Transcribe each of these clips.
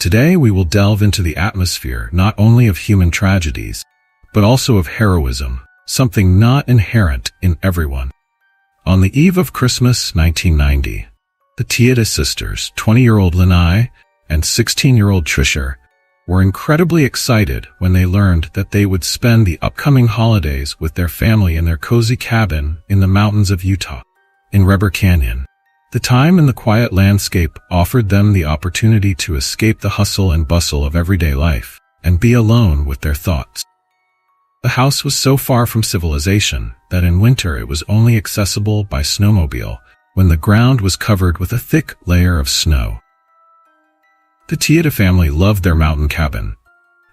Today we will delve into the atmosphere not only of human tragedies, but also of heroism, something not inherent in everyone. On the eve of Christmas 1990, the Tiede sisters, 20-year-old Lanai and 16-year-old Trisha, were incredibly excited when they learned that they would spend the upcoming holidays with their family in their cozy cabin in the mountains of Utah, in Weber Canyon. The time and the quiet landscape offered them the opportunity to escape the hustle and bustle of everyday life and be alone with their thoughts. The house was so far from civilization that in winter it was only accessible by snowmobile when the ground was covered with a thick layer of snow. The Tiede family loved their mountain cabin,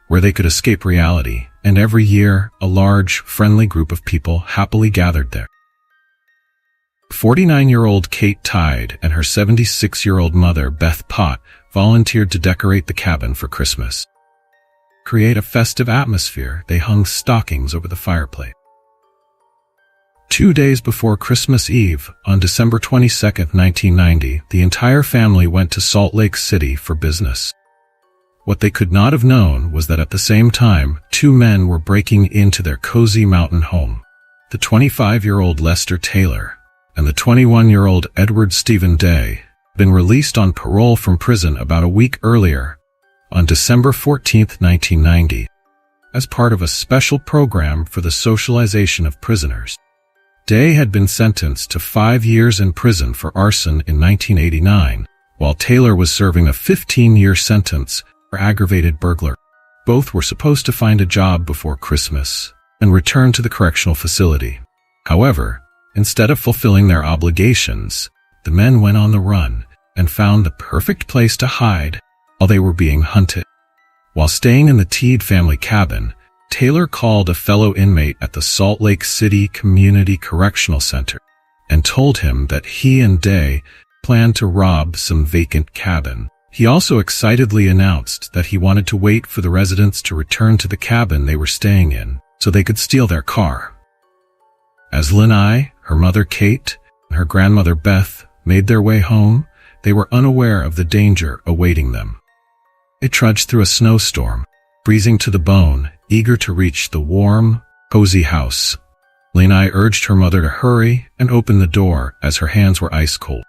where they could escape reality, and every year a large, friendly group of people happily gathered there. 49-year-old Kate Tiede and her 76-year-old mother, Beth Pott, volunteered to decorate the cabin for Christmas. Create a festive atmosphere, they hung stockings over the fireplace. 2 days before Christmas Eve, on December 22, 1990, the entire family went to Salt Lake City for business. What they could not have known was that at the same time, 2 men were breaking into their cozy mountain home. The 25-year-old Lester Taylor and the 21-year-old Edward Stephen Day had been released on parole from prison about a week earlier, on December 14, 1990, as part of a special program for the socialization of prisoners. Day had been sentenced to 5 years in prison for arson in 1989, while Taylor was serving a 15-year sentence for aggravated burglary. Both were supposed to find a job before Christmas and return to the correctional facility. However, instead of fulfilling their obligations, the men went on the run and found the perfect place to hide while they were being hunted. While staying in the Tiede family cabin, Taylor called a fellow inmate at the Salt Lake City Community Correctional Center and told him that he and Day planned to rob some vacant cabin. He also excitedly announced that he wanted to wait for the residents to return to the cabin they were staying in so they could steal their car. As Lanai, her mother Kate, and her grandmother Beth made their way home, they were unaware of the danger awaiting them. They trudged through a snowstorm, freezing to the bone, eager to reach the warm, cozy house. Lanai urged her mother to hurry and open the door as her hands were ice cold.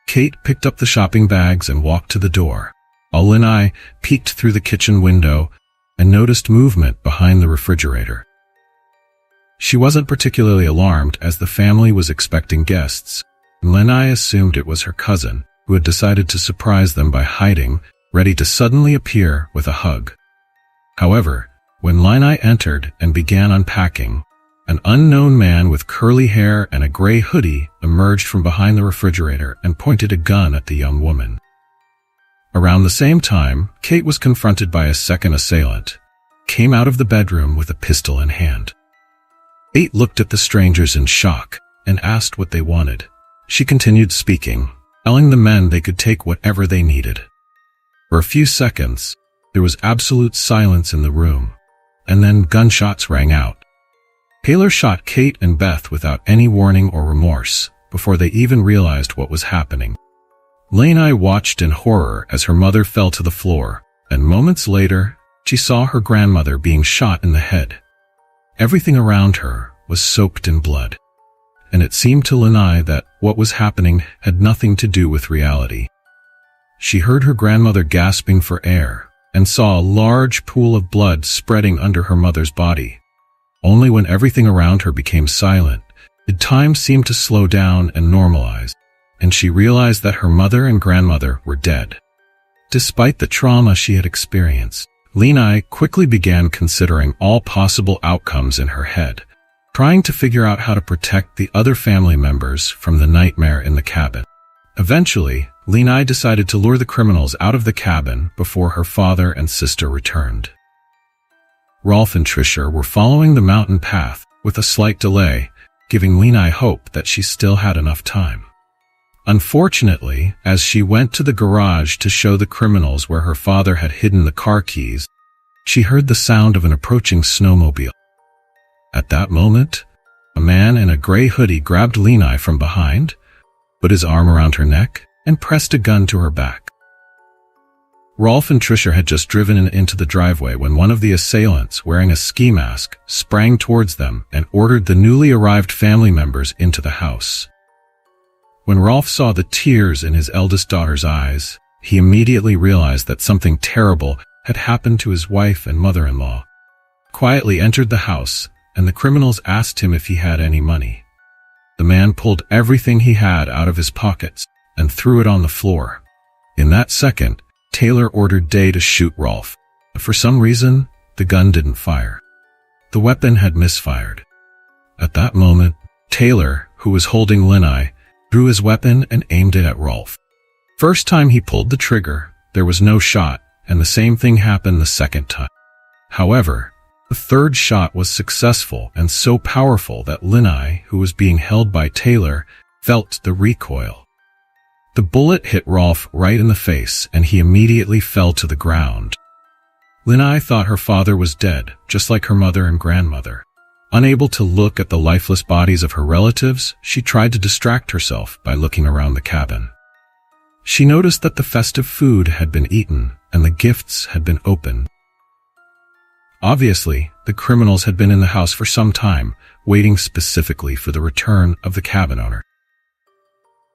Kate picked up the shopping bags and walked to the door, while Lanai peeked through the kitchen window and noticed movement behind the refrigerator. She wasn't particularly alarmed as the family was expecting guests, and Lanai assumed it was her cousin who had decided to surprise them by hiding, ready to suddenly appear with a hug. However, when Lanai entered and began unpacking, an unknown man with curly hair and a gray hoodie emerged from behind the refrigerator and pointed a gun at the young woman. Around the same time, Kate was confronted by a second assailant, came out of the bedroom with a pistol in hand. Kate looked at the strangers in shock and asked what they wanted. She continued speaking, telling the men they could take whatever they needed. For a few seconds, there was absolute silence in the room, and then gunshots rang out. Taylor shot Kate and Beth without any warning or remorse before they even realized what was happening. Lanai watched in horror as her mother fell to the floor, and moments later, she saw her grandmother being shot in the head. Everything around her was soaked in blood, and it seemed to Lanai that what was happening had nothing to do with reality. She heard her grandmother gasping for air and saw a large pool of blood spreading under her mother's body. Only when everything around her became silent did time seem to slow down and normalize, and she realized that her mother and grandmother were dead. Despite the trauma she had experienced, Lanai quickly began considering all possible outcomes in her head, trying to figure out how to protect the other family members from the nightmare in the cabin. Eventually, Lanai decided to lure the criminals out of the cabin before her father and sister returned. Rolf and Trisha were following the mountain path with a slight delay, giving Lanai hope that she still had enough time. Unfortunately, as she went to the garage to show the criminals where her father had hidden the car keys, she heard the sound of an approaching snowmobile. At that moment, a man in a gray hoodie grabbed Lanai from behind, put his arm around her neck, and pressed a gun to her back. Rolf and Tricia had just driven into the driveway when one of the assailants, wearing a ski mask, sprang towards them and ordered the newly arrived family members into the house. When Rolf saw the tears in his eldest daughter's eyes, he immediately realized that something terrible had happened to his wife and mother-in-law. Quietly entered the house, and the criminals asked him if he had any money. The man pulled everything he had out of his pockets and threw it on the floor. In that second, Taylor ordered Day to shoot Rolf, but for some reason, the gun didn't fire. The weapon had misfired. At that moment, Taylor, who was holding Linai, drew his weapon and aimed it at Rolf. First time he pulled the trigger, there was no shot, and the same thing happened the second time. However, the third shot was successful and so powerful that Linai, who was being held by Taylor, felt the recoil. The bullet hit Rolf right in the face, and he immediately fell to the ground. Linai thought her father was dead, just like her mother and grandmother. Unable to look at the lifeless bodies of her relatives, she tried to distract herself by looking around the cabin. She noticed that the festive food had been eaten and the gifts had been opened. Obviously, the criminals had been in the house for some time, waiting specifically for the return of the cabin owner.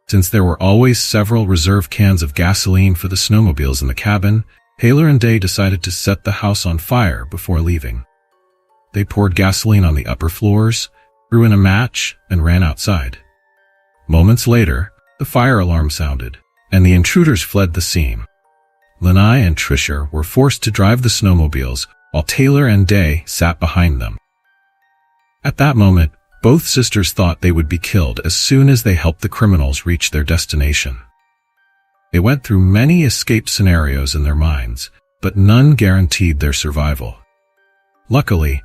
Since there were always several reserve cans of gasoline for the snowmobiles in the cabin, Taylor and Day decided to set the house on fire before leaving. They poured gasoline on the upper floors, threw in a match, and ran outside. Moments later, the fire alarm sounded, and the intruders fled the scene. Linai and Tricia were forced to drive the snowmobiles, while Taylor and Day sat behind them. At that moment, both sisters thought they would be killed as soon as they helped the criminals reach their destination. They went through many escape scenarios in their minds, but none guaranteed their survival. Luckily,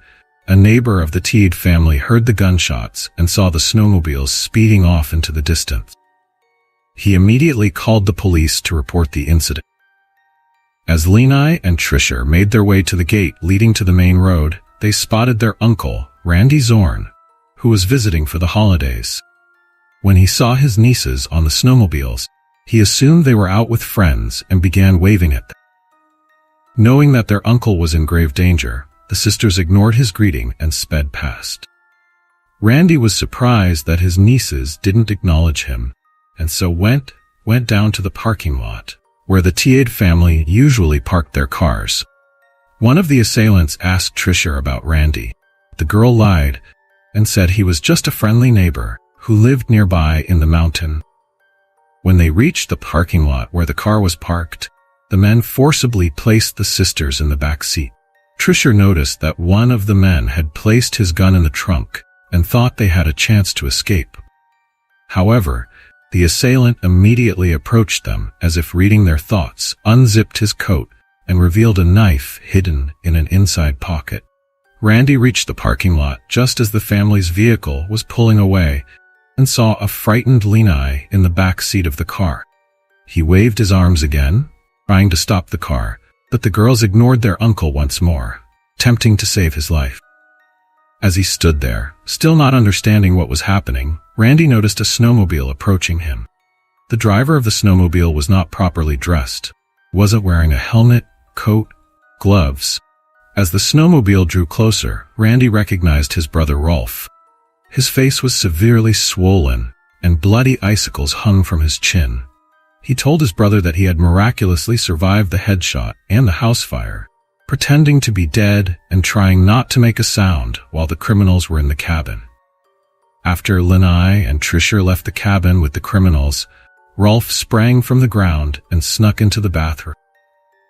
a neighbor of the Teed family heard the gunshots and saw the snowmobiles speeding off into the distance. He immediately called the police to report the incident. As Linai and Tricia made their way to the gate leading to the main road, they spotted their uncle, Randy Zorn, who was visiting for the holidays. When he saw his nieces on the snowmobiles, he assumed they were out with friends and began waving at them. Knowing that their uncle was in grave danger, the sisters ignored his greeting and sped past. Randy was surprised that his nieces didn't acknowledge him, and so went down to the parking lot, where the Teed family usually parked their cars. One of the assailants asked Tricia about Randy. The girl lied and said he was just a friendly neighbor who lived nearby in the mountain. When they reached the parking lot where the car was parked, the men forcibly placed the sisters in the back seat. Tricia noticed that one of the men had placed his gun in the trunk and thought they had a chance to escape. However, the assailant immediately approached them as if reading their thoughts, unzipped his coat, and revealed a knife hidden in an inside pocket. Randy reached the parking lot just as the family's vehicle was pulling away and saw a frightened Linai in the back seat of the car. He waved his arms again, trying to stop the car, but the girls ignored their uncle once more, attempting to save his life. As he stood there, still not understanding what was happening, Randy noticed a snowmobile approaching him. The driver of the snowmobile was not properly dressed, wasn't wearing a helmet, coat, gloves. As the snowmobile drew closer, Randy recognized his brother Rolf. His face was severely swollen, and bloody icicles hung from his chin. He told his brother that he had miraculously survived the headshot and the house fire, pretending to be dead and trying not to make a sound while the criminals were in the cabin. After Linai and Tricia left the cabin with the criminals, Rolf sprang from the ground and snuck into the bathroom.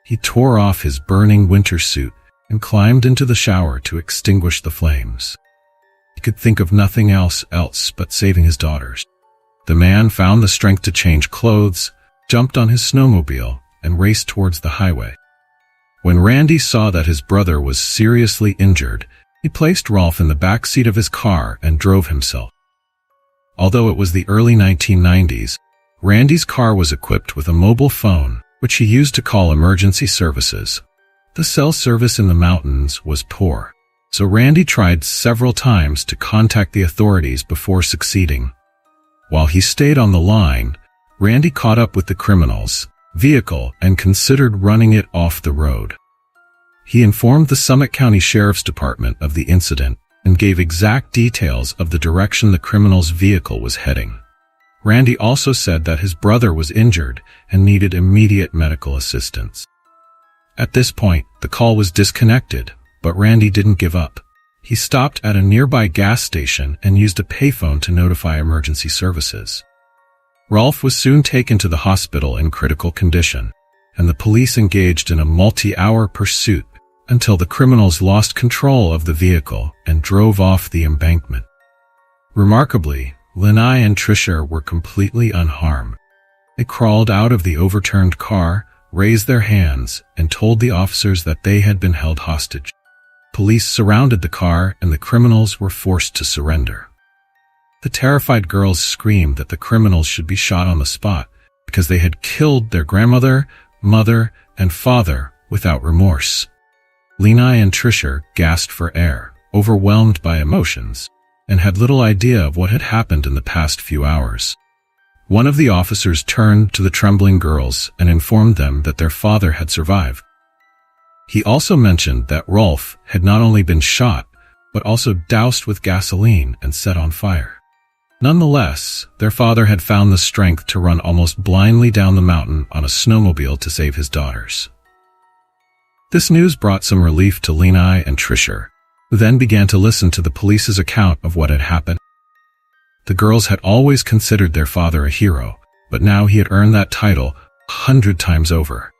He tore off his burning winter suit and climbed into the shower to extinguish the flames. He could think of nothing else but saving his daughters. The man found the strength to change clothes, jumped on his snowmobile, and raced towards the highway. When Randy saw that his brother was seriously injured, he placed Rolf in the back seat of his car and drove himself. Although it was the early 1990s, Randy's car was equipped with a mobile phone, which he used to call emergency services. The cell service in the mountains was poor, so Randy tried several times to contact the authorities before succeeding. While he stayed on the line, Randy caught up with the criminals, vehicle and considered running it off the road. He informed the Summit County Sheriff's Department of the incident and gave exact details of the direction the criminal's vehicle was heading. Randy also said that his brother was injured and needed immediate medical assistance. At this point, the call was disconnected, but Randy didn't give up. He stopped at a nearby gas station and used a payphone to notify emergency services. Rolf was soon taken to the hospital in critical condition, and the police engaged in a multi-hour pursuit until the criminals lost control of the vehicle and drove off the embankment. Remarkably, Lanai and Trisha were completely unharmed. They crawled out of the overturned car, raised their hands, and told the officers that they had been held hostage. Police surrounded the car and the criminals were forced to surrender. The terrified girls screamed that the criminals should be shot on the spot because they had killed their grandmother, mother, and father without remorse. Lanai and Trisha gasped for air, overwhelmed by emotions, and had little idea of what had happened in the past few hours. One of the officers turned to the trembling girls and informed them that their father had survived. He also mentioned that Rolf had not only been shot, but also doused with gasoline and set on fire. Nonetheless, their father had found the strength to run almost blindly down the mountain on a snowmobile to save his daughters. This news brought some relief to Lanai and Trisha, who then began to listen to the police's account of what had happened. The girls had always considered their father a hero, but now he had earned that title 100 times over.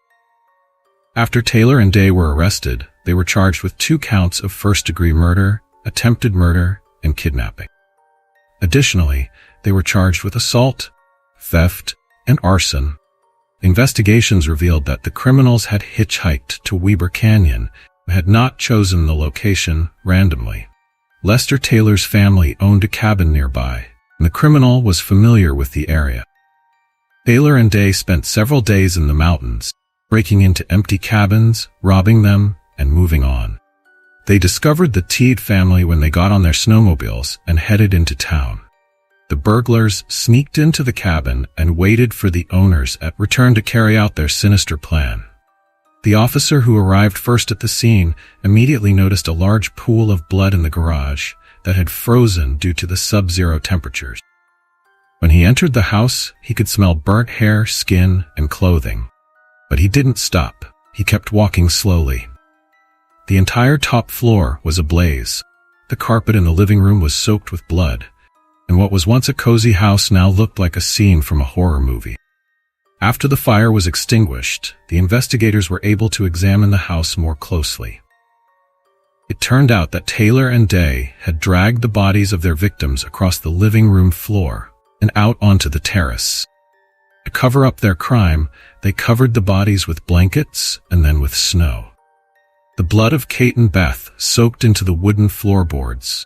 After Taylor and Day were arrested, they were charged with 2 counts of first-degree murder, attempted murder, and kidnapping. Additionally, they were charged with assault, theft, and arson. Investigations revealed that the criminals had hitchhiked to Weber Canyon and had not chosen the location randomly. Lester Taylor's family owned a cabin nearby, and the criminal was familiar with the area. Taylor and Day spent several days in the mountains, breaking into empty cabins, robbing them, and moving on. They discovered the Teed family when they got on their snowmobiles and headed into town. The burglars sneaked into the cabin and waited for the owners at return to carry out their sinister plan. The officer who arrived first at the scene immediately noticed a large pool of blood in the garage that had frozen due to the sub-zero temperatures. When he entered the house, he could smell burnt hair, skin, and clothing. But he didn't stop. He kept walking slowly. The entire top floor was ablaze. The carpet in the living room was soaked with blood, and what was once a cozy house now looked like a scene from a horror movie. After the fire was extinguished, the investigators were able to examine the house more closely. It turned out that Taylor and Day had dragged the bodies of their victims across the living room floor and out onto the terrace. To cover up their crime, they covered the bodies with blankets and then with snow. The blood of Kate and Beth soaked into the wooden floorboards,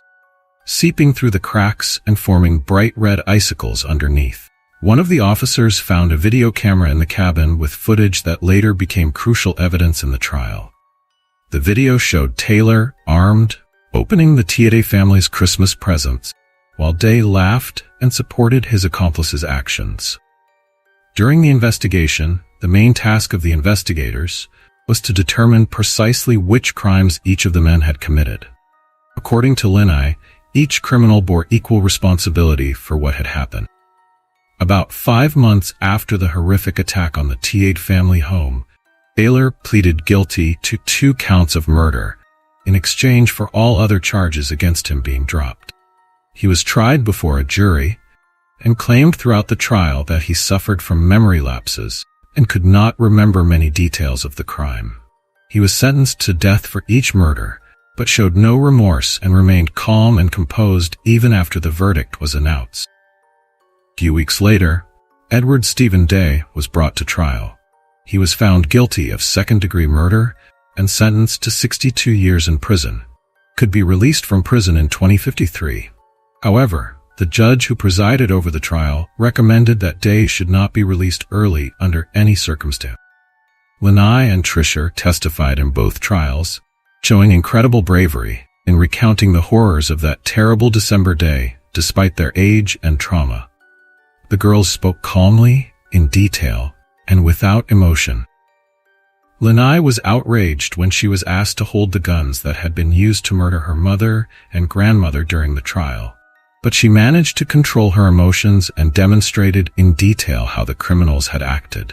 seeping through the cracks and forming bright red icicles underneath. One of the officers found a video camera in the cabin with footage that later became crucial evidence in the trial. The video showed Taylor, armed, opening the Teede family's Christmas presents, while Day laughed and supported his accomplice's actions. During the investigation, the main task of the investigators was to determine precisely which crimes each of the men had committed. According to Lanai, each criminal bore equal responsibility for what had happened. About 5 months after the horrific attack on the Teede family home, Taylor pleaded guilty to 2 counts of murder in exchange for all other charges against him being dropped. He was tried before a jury and claimed throughout the trial that he suffered from memory lapses and could not remember many details of the crime. He was sentenced to death for each murder, but showed no remorse and remained calm and composed even after the verdict was announced. A few weeks later, Edward Stephen Day was brought to trial. He was found guilty of second-degree murder and sentenced to 62 years in prison. Could be released from prison in 2053. However, the judge who presided over the trial recommended that Day should not be released early under any circumstance. Lanai and Trisha testified in both trials, showing incredible bravery in recounting the horrors of that terrible December day despite their age and trauma. The girls spoke calmly, in detail, and without emotion. Lanai was outraged when she was asked to hold the guns that had been used to murder her mother and grandmother during the trial. But she managed to control her emotions and demonstrated in detail how the criminals had acted.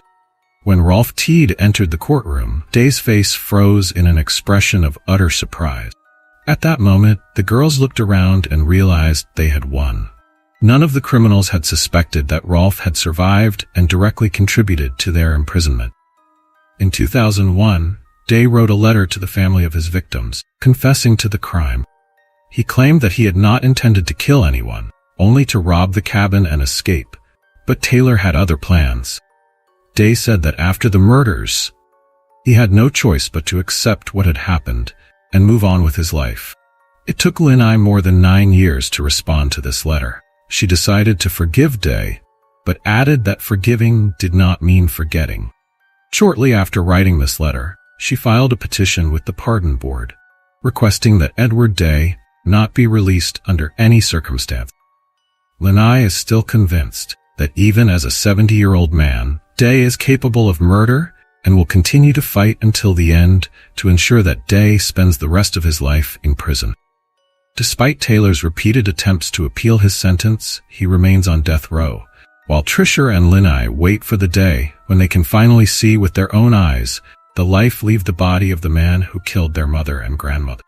When Rolf Teed entered the courtroom, Day's face froze in an expression of utter surprise. At that moment, the girls looked around and realized they had won. None of the criminals had suspected that Rolf had survived and directly contributed to their imprisonment. In 2001, Day wrote a letter to the family of his victims, confessing to the crime. He claimed that he had not intended to kill anyone, only to rob the cabin and escape. But Taylor had other plans. Day said that after the murders, he had no choice but to accept what had happened and move on with his life. It took Lanai more than 9 years to respond to this letter. She decided to forgive Day, but added that forgiving did not mean forgetting. Shortly after writing this letter, she filed a petition with the Pardon Board, requesting that Edward Day not be released under any circumstance. Lanai is still convinced that even as a 70-year-old man, Day is capable of murder and will continue to fight until the end to ensure that Day spends the rest of his life in prison. Despite Taylor's repeated attempts to appeal his sentence, he remains on death row, while Trisha and Lanai wait for the day when they can finally see with their own eyes the life leave the body of the man who killed their mother and grandmother.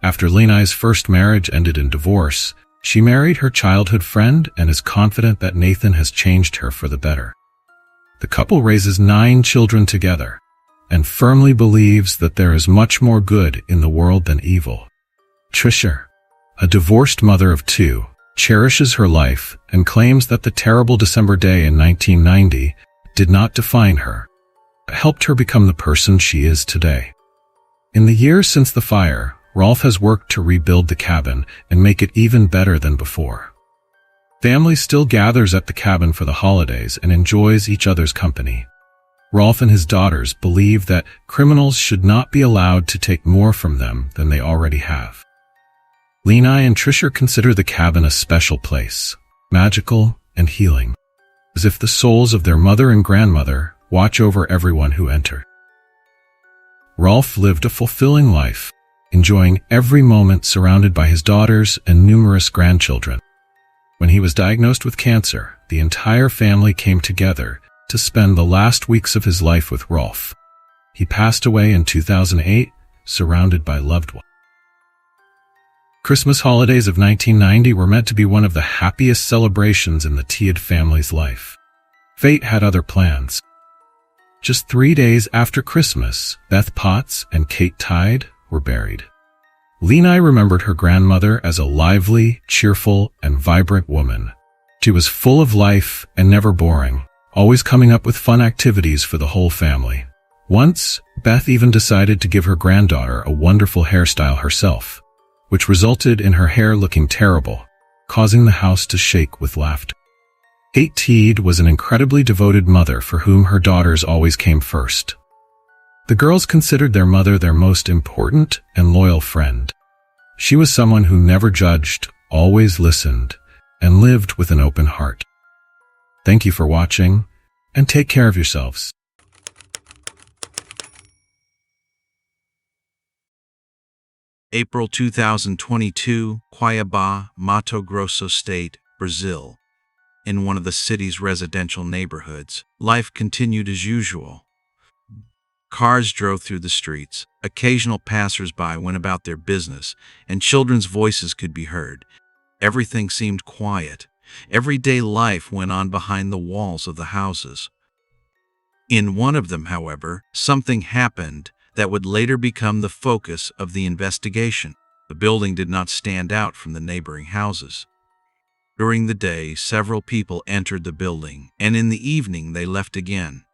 After Lanai's first marriage ended in divorce, she married her childhood friend and is confident that Nathan has changed her for the better. The couple raises 9 children together and firmly believes that there is much more good in the world than evil. Trisha, a divorced mother of 2, cherishes her life and claims that the terrible December day in 1990 did not define her, but helped her become the person she is today. In the years since the fire, Rolf has worked to rebuild the cabin and make it even better than before. Family still gathers at the cabin for the holidays and enjoys each other's company. Rolf and his daughters believe that criminals should not be allowed to take more from them than they already have. Lanai and Trisha consider the cabin a special place, magical and healing, as if the souls of their mother and grandmother watch over everyone who enters. Rolf lived a fulfilling life, enjoying every moment surrounded by his daughters and numerous grandchildren. When he was diagnosed with cancer, the entire family came together to spend the last weeks of his life with Rolf. He passed away in 2008, surrounded by loved ones. Christmas holidays of 1990 were meant to be one of the happiest celebrations in the Teed family's life. Fate had other plans. Just 3 days after Christmas, Beth Potts and Kate Teed were buried. Lanai remembered her grandmother as a lively, cheerful, and vibrant woman. She was full of life and never boring, always coming up with fun activities for the whole family. Once, Beth even decided to give her granddaughter a wonderful hairstyle herself, which resulted in her hair looking terrible, causing the house to shake with laughter. Kate Teed was an incredibly devoted mother for whom her daughters always came first. The girls considered their mother their most important and loyal friend. She was someone who never judged, always listened, and lived with an open heart. Thank you for watching, and take care of yourselves. April 2022, Cuiabá, Mato Grosso State, Brazil. In one of the city's residential neighborhoods, life continued as usual. Cars drove through the streets, occasional passers-by went about their business, and children's voices could be heard. Everything seemed quiet. Everyday life went on behind the walls of the houses. In one of them, however, something happened that would later become the focus of the investigation. The building did not stand out from the neighboring houses. During the day, several people entered the building, and in the evening they left again.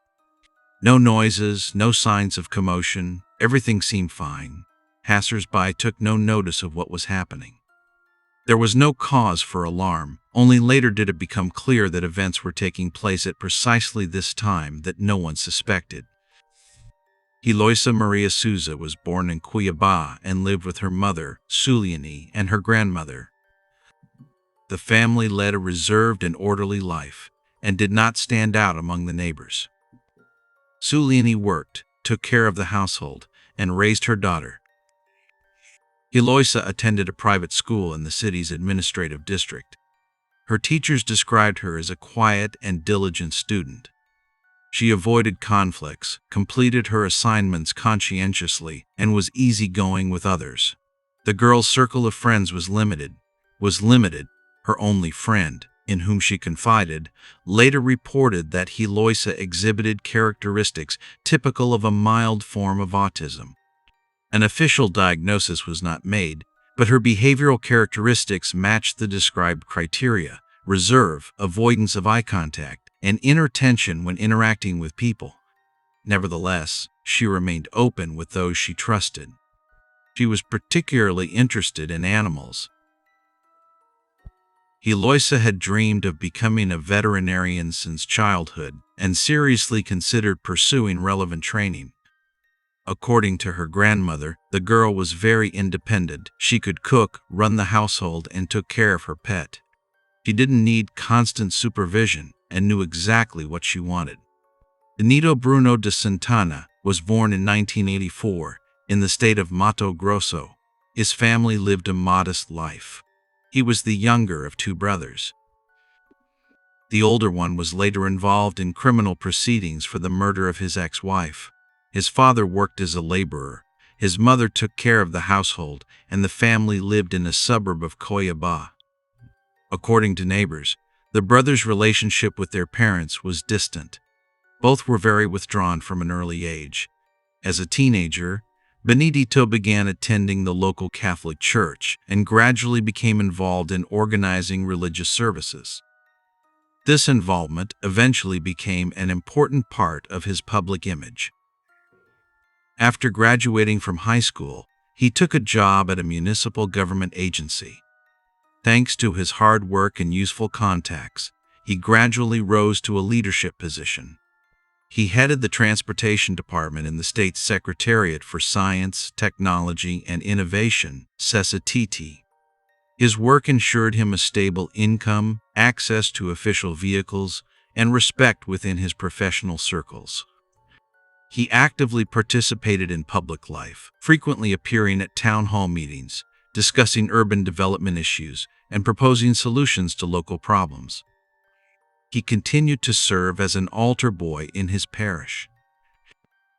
No noises, no signs of commotion. Everything seemed fine. Passers-by took no notice of what was happening. There was no cause for alarm. Only later did it become clear that events were taking place at precisely this time that no one suspected. Heloísa Maria Souza was born in Cuiabá and lived with her mother, Suliane, and her grandmother. The family led a reserved and orderly life, and did not stand out among the neighbors. Suliani worked, took care of the household, and raised her daughter. Eloisa attended a private school in the city's administrative district. Her teachers described her as a quiet and diligent student. She avoided conflicts, completed her assignments conscientiously, and was easygoing with others. The girl's circle of friends was limited. Her only friend, in whom she confided, later reported that Eloisa exhibited characteristics typical of a mild form of autism. An official diagnosis was not made, but her behavioral characteristics matched the described criteria: reserve, avoidance of eye contact, and inner tension when interacting with people. Nevertheless, she remained open with those she trusted. She was particularly interested in animals. Eloisa had dreamed of becoming a veterinarian since childhood and seriously considered pursuing relevant training. According to her grandmother, the girl was very independent. She could cook, run the household, and took care of her pet. She didn't need constant supervision and knew exactly what she wanted. Benito Bruno de Santana was born in 1984 in the state of Mato Grosso. His family lived a modest life. He was the younger of two brothers. The older one was later involved in criminal proceedings for the murder of his ex-wife. His father worked as a laborer. His mother took care of the household, and the family lived in a suburb of Cuiabá. According to neighbors, the brothers' relationship with their parents was distant. Both were very withdrawn from an early age. As a teenager, Benedito began attending the local Catholic church and gradually became involved in organizing religious services. This involvement eventually became an important part of his public image. After graduating from high school, he took a job at a municipal government agency. Thanks to his hard work and useful contacts, he gradually rose to a leadership position. He headed the transportation department in the state's Secretariat for Science, Technology, and Innovation, CESA-TT. His work ensured him a stable income, access to official vehicles, and respect within his professional circles. He actively participated in public life, frequently appearing at town hall meetings, discussing urban development issues, and proposing solutions to local problems. He continued to serve as an altar boy in his parish.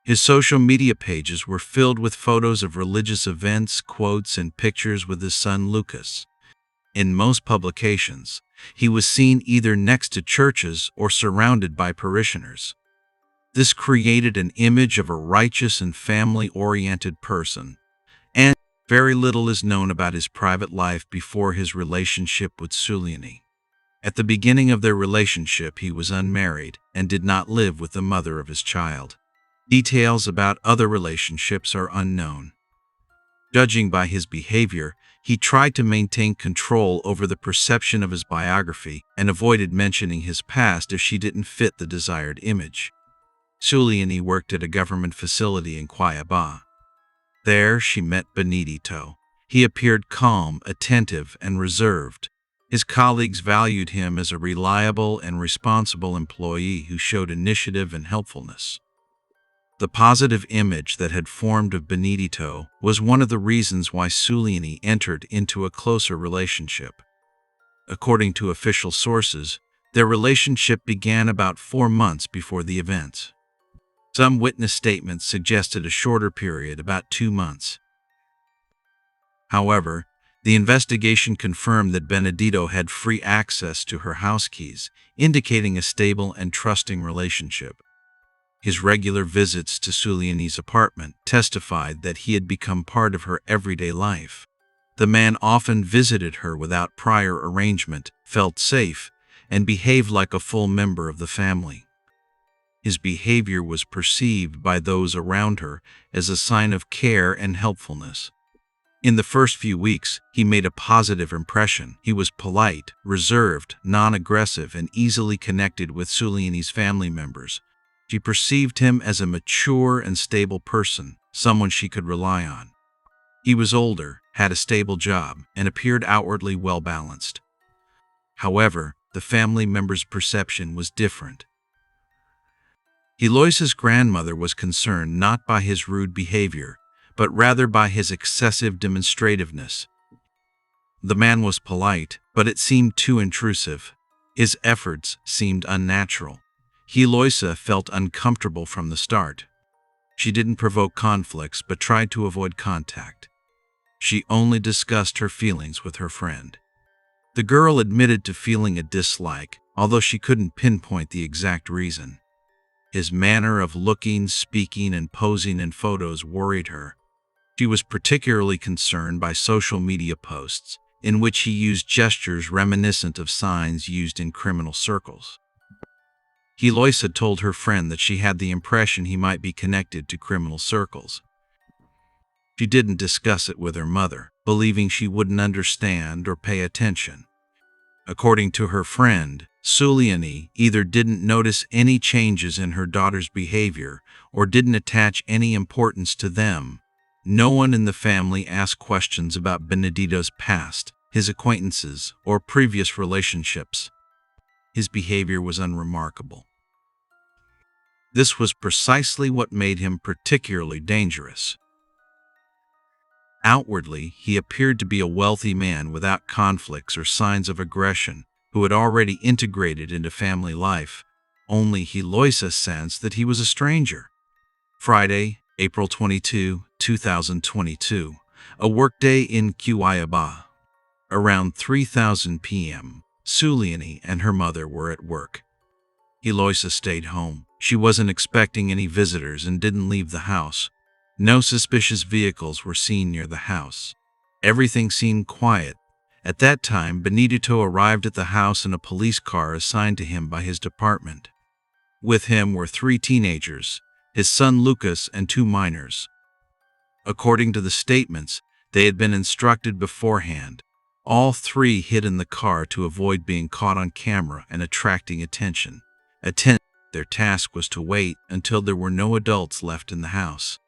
His social media pages were filled with photos of religious events, quotes, and pictures with his son Lucas. In most publications, he was seen either next to churches or surrounded by parishioners. This created an image of a righteous and family-oriented person, and very little is known about his private life before his relationship with Suliani. At the beginning of their relationship, he was unmarried and did not live with the mother of his child. Details about other relationships are unknown. Judging by his behavior, he tried to maintain control over the perception of his biography and avoided mentioning his past if she didn't fit the desired image. Suliani worked at a government facility in Cuiabá. There she met Benedito. He appeared calm, attentive, and reserved. His colleagues valued him as a reliable and responsible employee who showed initiative and helpfulness. The positive image that had formed of Benedito was one of the reasons why Suliani entered into a closer relationship. According to official sources, their relationship began about 4 months before the events. Some witness statements suggested a shorter period, about 2 months. However, the investigation confirmed that Benedito had free access to her house keys, indicating a stable and trusting relationship. His regular visits to Suliani's apartment testified that he had become part of her everyday life. The man often visited her without prior arrangement, felt safe, and behaved like a full member of the family. His behavior was perceived by those around her as a sign of care and helpfulness. In the first few weeks, he made a positive impression. He was polite, reserved, non-aggressive, and easily connected with Suliani's family members. She perceived him as a mature and stable person, someone she could rely on. He was older, had a stable job, and appeared outwardly well-balanced. However, the family member's perception was different. Eloisa's grandmother was concerned not by his rude behavior, but rather by his excessive demonstrativeness. The man was polite, but it seemed too intrusive. His efforts seemed unnatural. Eloisa felt uncomfortable from the start. She didn't provoke conflicts, but tried to avoid contact. She only discussed her feelings with her friend. The girl admitted to feeling a dislike, although she couldn't pinpoint the exact reason. His manner of looking, speaking, and posing in photos worried her. She was particularly concerned by social media posts, in which he used gestures reminiscent of signs used in criminal circles. Eloisa told her friend that she had the impression he might be connected to criminal circles. She didn't discuss it with her mother, believing she wouldn't understand or pay attention. According to her friend, Suliani either didn't notice any changes in her daughter's behavior or didn't attach any importance to them. No one in the family asked questions about Benedito's past, his acquaintances, or previous relationships. His behavior was unremarkable. This was precisely what made him particularly dangerous. Outwardly, he appeared to be a wealthy man without conflicts or signs of aggression, who had already integrated into family life. Only Eloisa sensed that he was a stranger. Friday, April 22, 2022, a workday in Cuiabá. Around 3:00 p.m., Suliani and her mother were at work. Eloisa stayed home. She wasn't expecting any visitors and didn't leave the house. No suspicious vehicles were seen near the house. Everything seemed quiet. At that time, Benedito arrived at the house in a police car assigned to him by his department. With him were 3 teenagers, his son Lucas and 2 minors. According to the statements, they had been instructed beforehand. All 3 hid in the car to avoid being caught on camera and attracting attention. Their task was to wait until there were no adults left in the house.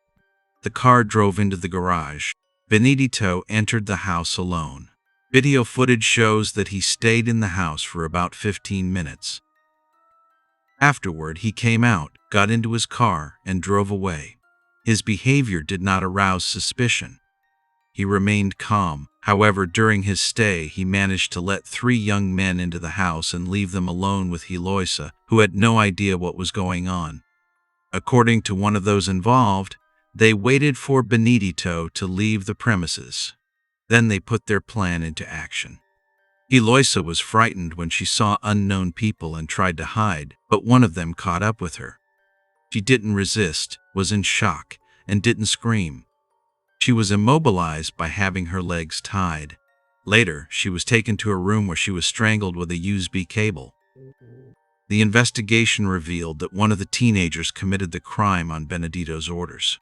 The car drove into the garage. Benedito entered the house alone. Video footage shows that he stayed in the house for about 15 minutes. Afterward, he came out, got into his car, and drove away. His behavior did not arouse suspicion. He remained calm. However, during his stay, he managed to let 3 young men into the house and leave them alone with Eloisa, who had no idea what was going on. According to one of those involved, they waited for Benedito to leave the premises. Then they put their plan into action. Eloisa was frightened when she saw unknown people and tried to hide, but one of them caught up with her. She didn't resist, was in shock, and didn't scream. She was immobilized by having her legs tied. Later, she was taken to a room where she was strangled with a USB cable. The investigation revealed that one of the teenagers committed the crime on Benedito's orders.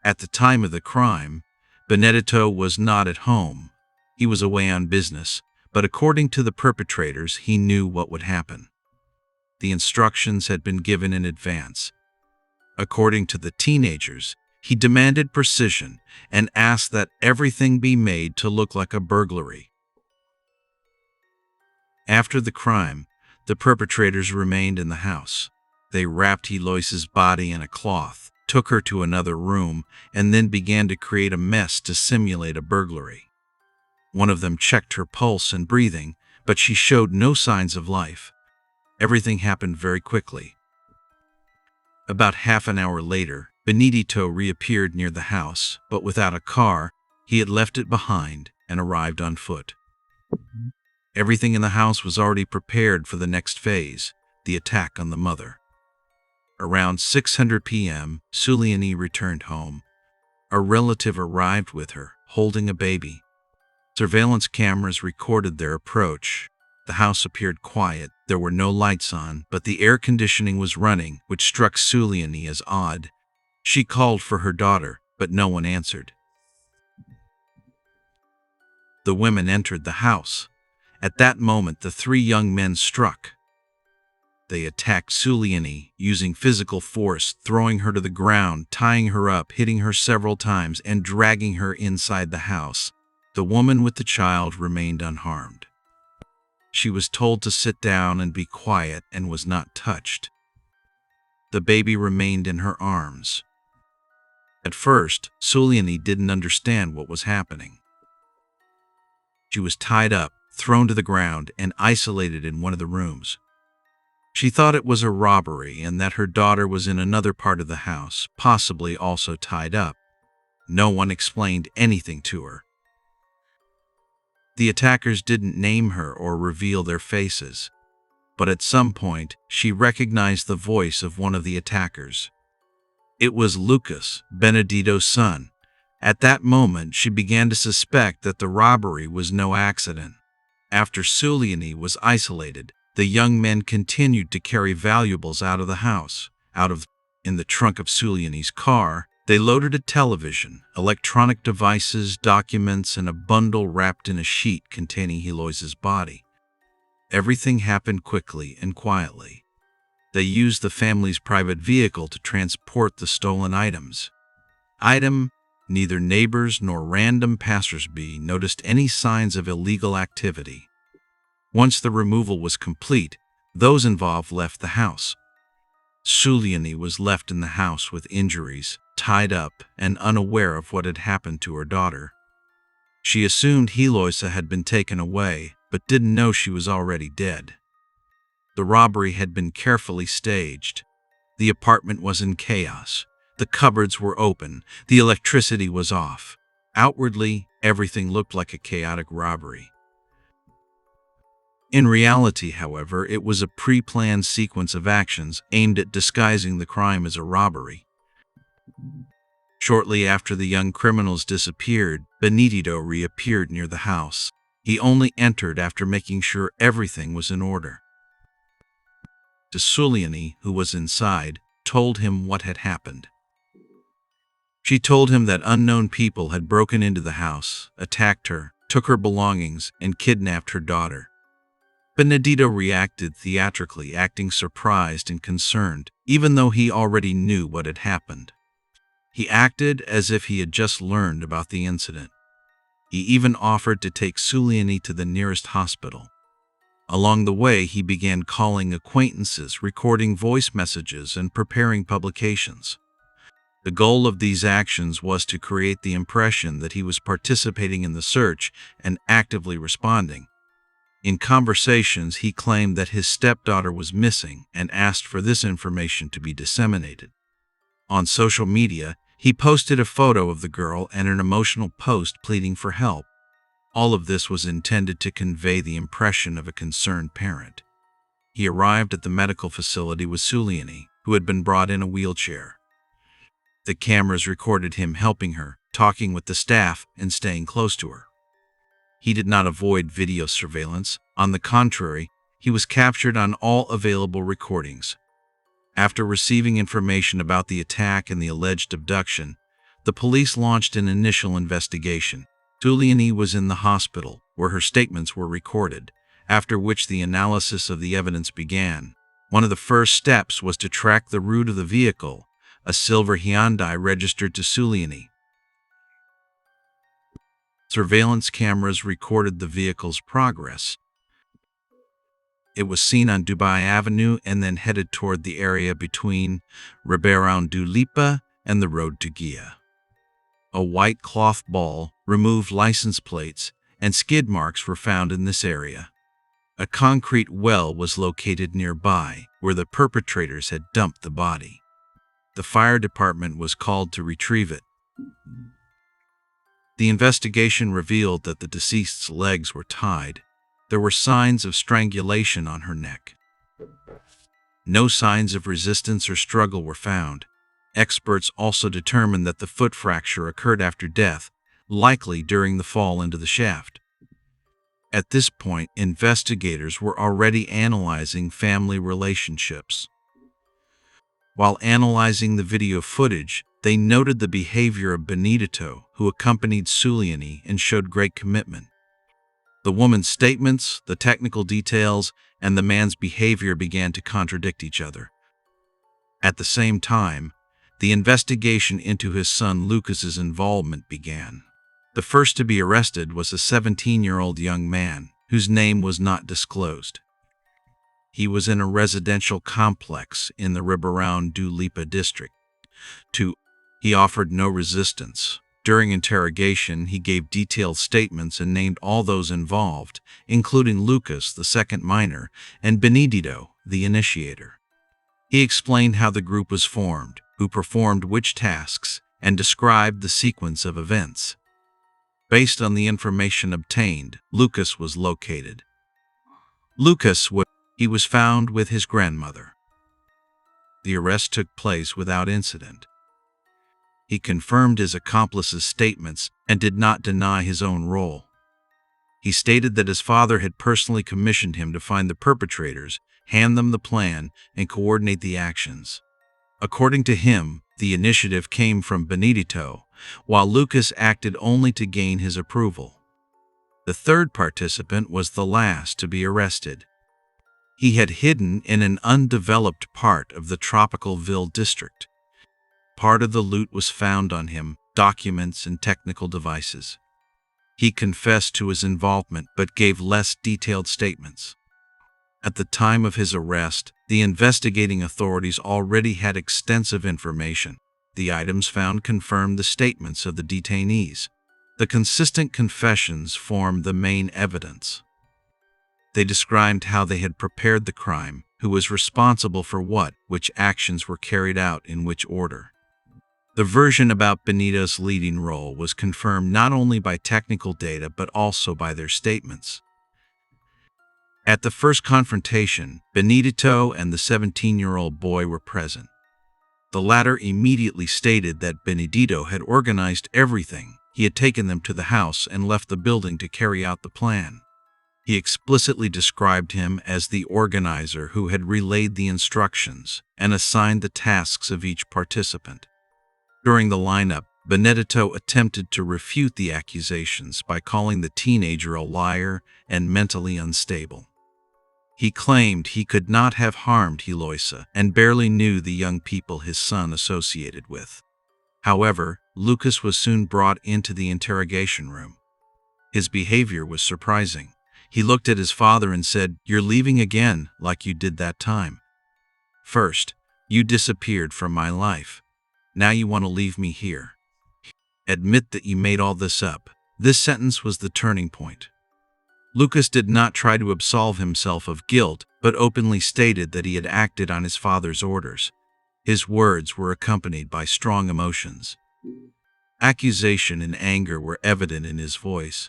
At the time of the crime, Benedito was not at home. He was away on business, but according to the perpetrators, he knew what would happen. The instructions had been given in advance. According to the teenagers, he demanded precision and asked that everything be made to look like a burglary. After the crime, the perpetrators remained in the house. They wrapped Eloisa's body in a cloth, took her to another room, and then began to create a mess to simulate a burglary. One of them checked her pulse and breathing, but she showed no signs of life. Everything happened very quickly. About half an hour later, Benedito reappeared near the house, but without a car. He had left it behind and arrived on foot. Everything in the house was already prepared for the next phase, the attack on the mother. Around 6:00 p.m., Suliani returned home. A relative arrived with her, holding a baby. Surveillance cameras recorded their approach. The house appeared quiet. There were no lights on, but the air conditioning was running, which struck Suliani as odd. She called for her daughter, but no one answered. The women entered the house. At that moment, the 3 young men struck. They attacked Suliani, using physical force, throwing her to the ground, tying her up, hitting her several times, and dragging her inside the house. The woman with the child remained unharmed. she was told to sit down and be quiet and was not touched. The baby remained in her arms. At first, Suliani didn't understand what was happening. She was tied up, thrown to the ground, and isolated in one of the rooms. She thought it was a robbery and that her daughter was in another part of the house, possibly also tied up. No one explained anything to her. The attackers didn't name her or reveal their faces, but at some point, she recognized the voice of one of the attackers. It was Lucas, Benedito's son. At that moment, she began to suspect that the robbery was no accident. After Suliani was isolated, the young men continued to carry valuables out of the house. In the trunk of Suliani's car, they loaded a television, electronic devices, documents, and a bundle wrapped in a sheet containing Heloise's body. Everything happened quickly and quietly. They used the family's private vehicle to transport the stolen items. Neither neighbors nor random passersby noticed any signs of illegal activity. Once the removal was complete, those involved left the house. Suliani was left in the house with injuries, tied up, and unaware of what had happened to her daughter. She assumed Heloise had been taken away, but didn't know she was already dead. The robbery had been carefully staged. The apartment was in chaos. The cupboards were open. The electricity was off. Outwardly, everything looked like a chaotic robbery. In reality, however, it was a pre-planned sequence of actions aimed at disguising the crime as a robbery. Shortly after the young criminals disappeared, Benedito reappeared near the house. He only entered after making sure everything was in order. Suliani, who was inside, told him what had happened. She told him that unknown people had broken into the house, attacked her, took her belongings, and kidnapped her daughter. Benedito reacted theatrically, acting surprised and concerned, even though he already knew what had happened. He acted as if he had just learned about the incident. He even offered to take Suliani to the nearest hospital. Along the way, he began calling acquaintances, recording voice messages, and preparing publications. The goal of these actions was to create the impression that he was participating in the search and actively responding. In conversations, he claimed that his stepdaughter was missing and asked for this information to be disseminated. On social media, he posted a photo of the girl and an emotional post pleading for help. All of this was intended to convey the impression of a concerned parent. He arrived at the medical facility with Suliani, who had been brought in a wheelchair. The cameras recorded him helping her, talking with the staff, and staying close to her. He did not avoid video surveillance. On the contrary, he was captured on all available recordings. After receiving information about the attack and the alleged abduction, the police launched an initial investigation. Suliani was in the hospital, where her statements were recorded, after which the analysis of the evidence began. One of the first steps was to track the route of the vehicle, a silver Hyundai registered to Suliani. Surveillance cameras recorded the vehicle's progress. It was seen on Dubai Avenue and then headed toward the area between Ribeirão do Lipa and the road to Guia. A white cloth ball, removed license plates, and skid marks were found in this area. A concrete well was located nearby, where the perpetrators had dumped the body. The fire department was called to retrieve it. The investigation revealed that the deceased's legs were tied. There were signs of strangulation on her neck. No signs of resistance or struggle were found. Experts also determined that the foot fracture occurred after death, likely during the fall into the shaft. At this point, investigators were already analyzing family relationships. While analyzing the video footage, they noted the behavior of Benedito, who accompanied Suliani and showed great commitment. The woman's statements, the technical details, and the man's behavior began to contradict each other. At the same time, the investigation into his son Lucas's involvement began. The first to be arrested was a 17-year-old young man, whose name was not disclosed. He was in a residential complex in the Ribeirão do Lipa district. 2. He offered no resistance. During interrogation, he gave detailed statements and named all those involved, including Lucas, the second minor, and Benedito, the initiator. He explained how the group was formed, who performed which tasks, and described the sequence of events. Based on the information obtained, Lucas was located. He was found with his grandmother. The arrest took place without incident. He confirmed his accomplice's statements and did not deny his own role. He stated that his father had personally commissioned him to find the perpetrators, hand them the plan, and coordinate the actions. According to him, the initiative came from Benedito, while Lucas acted only to gain his approval. The third participant was the last to be arrested. He had hidden in an undeveloped part of the Tropicalville district. Part of the loot was found on him, documents and technical devices. He confessed to his involvement but gave less detailed statements. At the time of his arrest, the investigating authorities already had extensive information. The items found confirmed the statements of the detainees. The consistent confessions formed the main evidence. They described how they had prepared the crime, who was responsible for what, which actions were carried out in which order. The version about Benito's leading role was confirmed not only by technical data but also by their statements. At the first confrontation, Benedito and the 17-year-old boy were present. The latter immediately stated that Benedito had organized everything. He had taken them to the house and left the building to carry out the plan. He explicitly described him as the organizer who had relayed the instructions and assigned the tasks of each participant. During the lineup, Benedito attempted to refute the accusations by calling the teenager a liar and mentally unstable. He claimed he could not have harmed Heloisa and barely knew the young people his son associated with. However, Lucas was soon brought into the interrogation room. His behavior was surprising. He looked at his father and said, "You're leaving again, like you did that time. First, you disappeared from my life. Now you want to leave me here. Admit that you made all this up." This sentence was the turning point. Lucas did not try to absolve himself of guilt, but openly stated that he had acted on his father's orders. His words were accompanied by strong emotions. Accusation and anger were evident in his voice.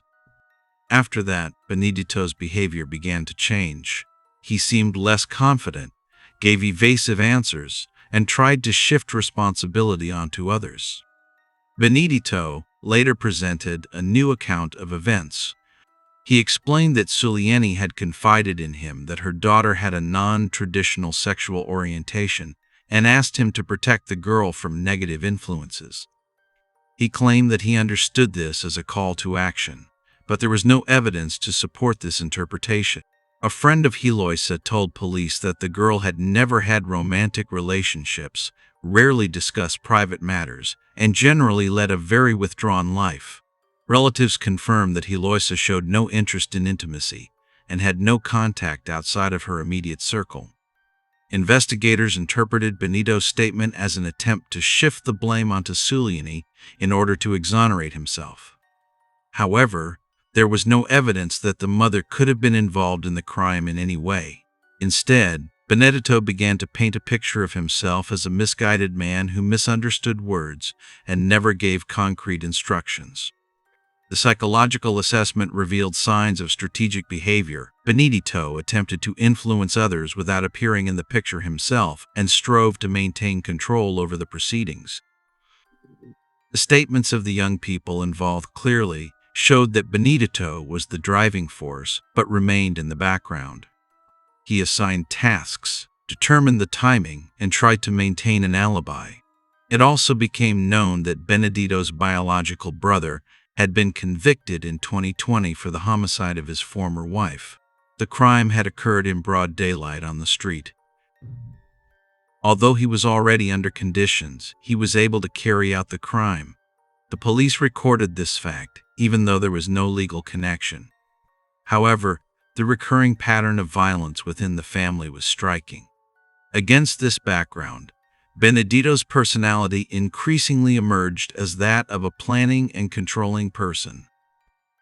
After that, Benedito's behavior began to change. He seemed less confident, gave evasive answers, and tried to shift responsibility onto others. Benedito later presented a new account of events. He explained that Suliani had confided in him that her daughter had a non-traditional sexual orientation and asked him to protect the girl from negative influences. He claimed that he understood this as a call to action, but there was no evidence to support this interpretation. A friend of Heloisa told police that the girl had never had romantic relationships, rarely discussed private matters, and generally led a very withdrawn life. Relatives confirmed that Heloisa showed no interest in intimacy and had no contact outside of her immediate circle. Investigators interpreted Benito's statement as an attempt to shift the blame onto Suliani in order to exonerate himself. However, there was no evidence that the mother could have been involved in the crime in any way. Instead, Benedito began to paint a picture of himself as a misguided man who misunderstood words and never gave concrete instructions. The psychological assessment revealed signs of strategic behavior. Benedito attempted to influence others without appearing in the picture himself and strove to maintain control over the proceedings. The statements of the young people involved clearly showed that Benedito was the driving force but remained in the background. He assigned tasks, determined the timing, and tried to maintain an alibi. It also became known that Benedito's biological brother had been convicted in 2020 for the homicide of his former wife. The crime had occurred in broad daylight on the street. Although he was already under conditions, he was able to carry out the crime. The police recorded this fact, even though there was no legal connection. However, The recurring pattern of violence within the family was striking. Against this background, Benedito's personality increasingly emerged as that of a planning and controlling person.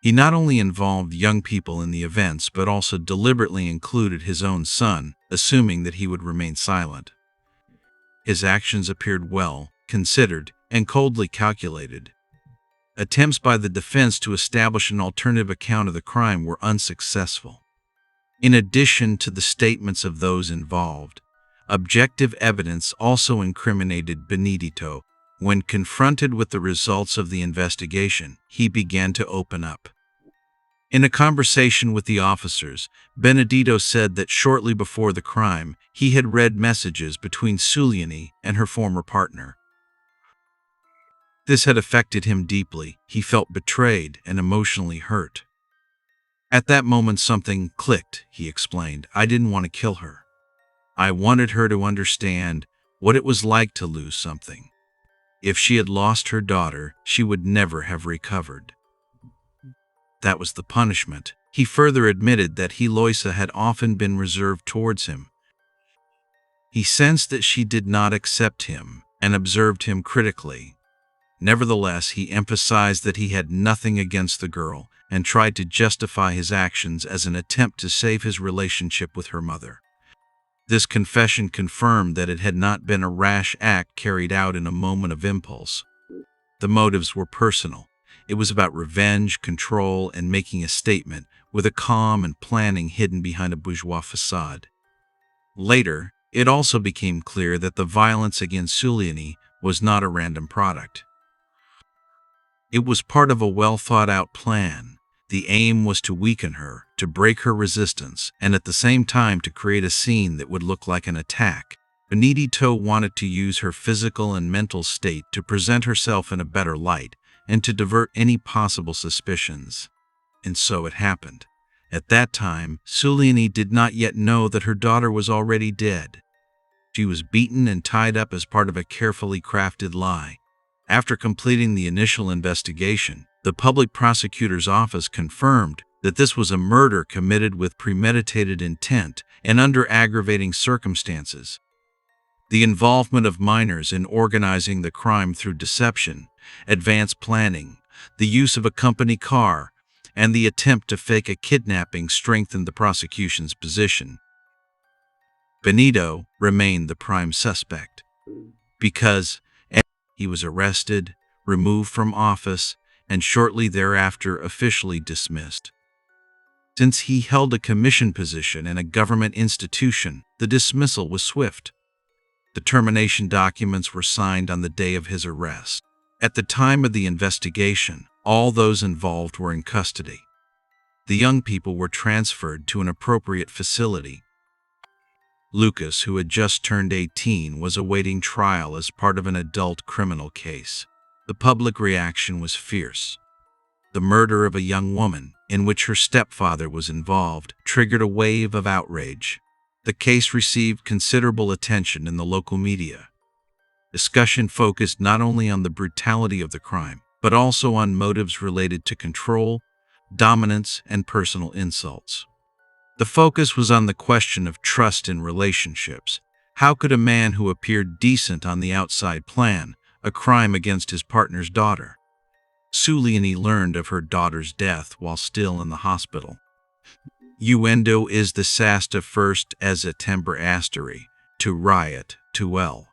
He not only involved young people in the events but also deliberately included his own son, assuming that he would remain silent. His actions appeared well considered and coldly calculated. Attempts by the defense to establish an alternative account of the crime were unsuccessful. In addition to the statements of those involved, objective evidence also incriminated Benedito. When confronted with the results of the investigation, he began to open up. In a conversation with the officers, Benedito said that shortly before the crime, he had read messages between Suliani and her former partner. This had affected him deeply. He felt betrayed and emotionally hurt. At that moment something clicked, he explained. I didn't want to kill her. I wanted her to understand what it was like to lose something. If she had lost her daughter, she would never have recovered. That was the punishment. He further admitted that Eloisa had often been reserved towards him. He sensed that she did not accept him and observed him critically. Nevertheless, he emphasized that he had nothing against the girl and tried to justify his actions as an attempt to save his relationship with her mother. This confession confirmed that it had not been a rash act carried out in a moment of impulse. The motives were personal. It was about revenge, control, and making a statement, with a calm and planning hidden behind a bourgeois facade. Later, it also became clear that the violence against Suliani was not a random product. It was part of a well-thought-out plan. The aim was to weaken her, to break her resistance, and at the same time to create a scene that would look like an attack. Benedito wanted to use her physical and mental state to present herself in a better light and to divert any possible suspicions. And so it happened. At that time, Suliani did not yet know that her daughter was already dead. She was beaten and tied up as part of a carefully crafted lie. After completing the initial investigation, the public prosecutor's office confirmed that this was a murder committed with premeditated intent and under aggravating circumstances. The involvement of minors in organizing the crime through deception, advanced planning, the use of a company car, and the attempt to fake a kidnapping strengthened the prosecution's position. Benito remained the prime suspect because he was arrested, removed from office, and shortly thereafter officially dismissed. Since he held a commission position in a government institution, the dismissal was swift. The termination documents were signed on the day of his arrest. At the time of the investigation, all those involved were in custody. The young people were transferred to an appropriate facility. Lucas, who had just turned 18, was awaiting trial as part of an adult criminal case. The public reaction was fierce. The murder of a young woman, in which her stepfather was involved, triggered a wave of outrage. The case received considerable attention in the local media. Discussion focused not only on the brutality of the crime, but also on motives related to control, dominance, and personal insults. The focus was on the question of trust in relationships. How could a man who appeared decent on the outside plan a crime against his partner's daughter? Suliani learned of her daughter's death while still in the hospital. Uendo is the sasta first as a temper asteri, to riot, to well,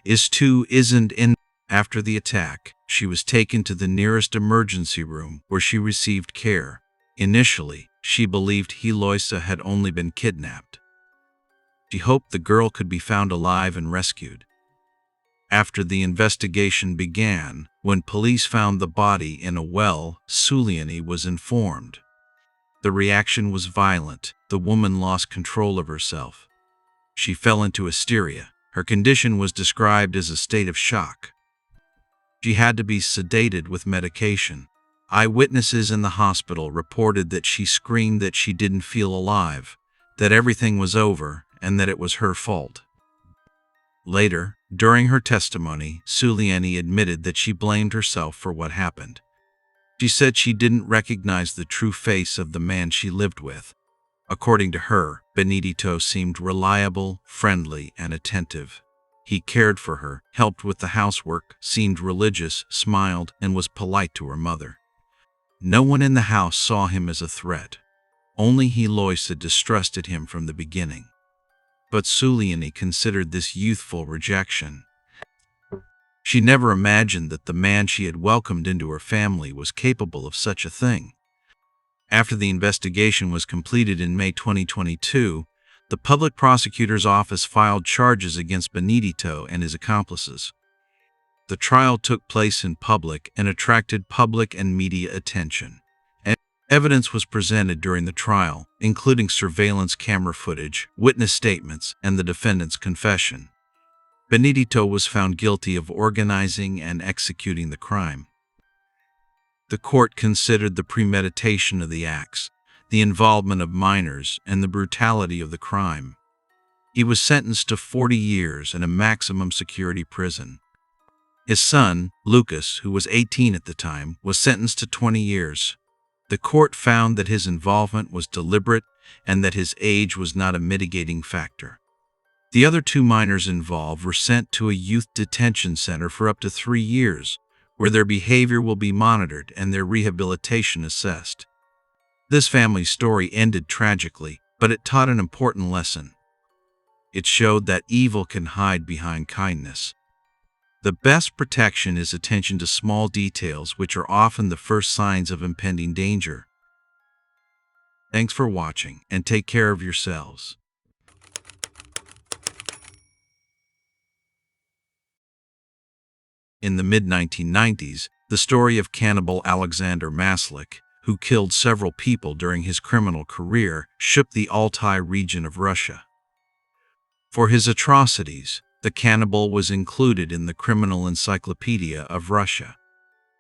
is to isn't in. After the attack, she was taken to the nearest emergency room where she received care. Initially, she believed Eloisa had only been kidnapped. She hoped the girl could be found alive and rescued. After the investigation began, when police found the body in a well, Suliani was informed. The reaction was violent. The woman lost control of herself. She fell into hysteria. Her condition was described as a state of shock. She had to be sedated with medication. Eyewitnesses in the hospital reported that she screamed that she didn't feel alive, that everything was over, and that it was her fault. Later, during her testimony, Suliani admitted that she blamed herself for what happened. She said she didn't recognize the true face of the man she lived with. According to her, Benedito seemed reliable, friendly, and attentive. He cared for her, helped with the housework, seemed religious, smiled, and was polite to her mother. No one in the house saw him as a threat. Only Heloisa distrusted him from the beginning. But Suliani considered this youthful rejection. She never imagined that the man she had welcomed into her family was capable of such a thing. After the investigation was completed in May 2022, the public prosecutor's office filed charges against Benedito and his accomplices. The trial took place in public and attracted public and media attention. Evidence was presented during the trial, including surveillance camera footage, witness statements, and the defendant's confession. Benedito was found guilty of organizing and executing the crime. The court considered the premeditation of the acts, the involvement of minors, and the brutality of the crime. He was sentenced to 40 years in a maximum security prison. His son, Lucas, who was 18 at the time, was sentenced to 20 years. The court found that his involvement was deliberate and that his age was not a mitigating factor. The other 2 minors involved were sent to a youth detention center for up to 3 years, where their behavior will be monitored and their rehabilitation assessed. This family's story ended tragically, but it taught an important lesson. It showed that evil can hide behind kindness. The best protection is attention to small details, which are often the first signs of impending danger. Thanks for watching, and take care of yourselves. In the mid-1990s, the story of cannibal Alexander Maslik, who killed several people during his criminal career, shook the Altai region of Russia. For his atrocities, the cannibal was included in the Criminal Encyclopedia of Russia.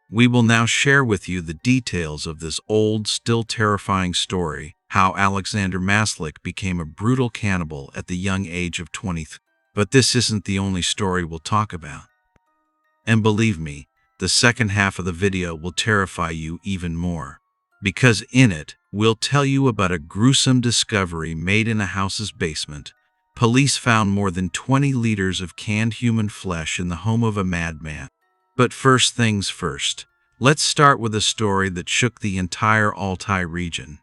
We will now share with you the details of this old, still terrifying story, how Alexander Maslik became a brutal cannibal at the young age of 23. But this isn't the only story we'll talk about. And believe me, the second half of the video will terrify you even more. Because in it, we'll tell you about a gruesome discovery made in a house's basement. Police found more than 20 liters of canned human flesh in the home of a madman. But first things first, let's start with a story that shook the entire Altai region.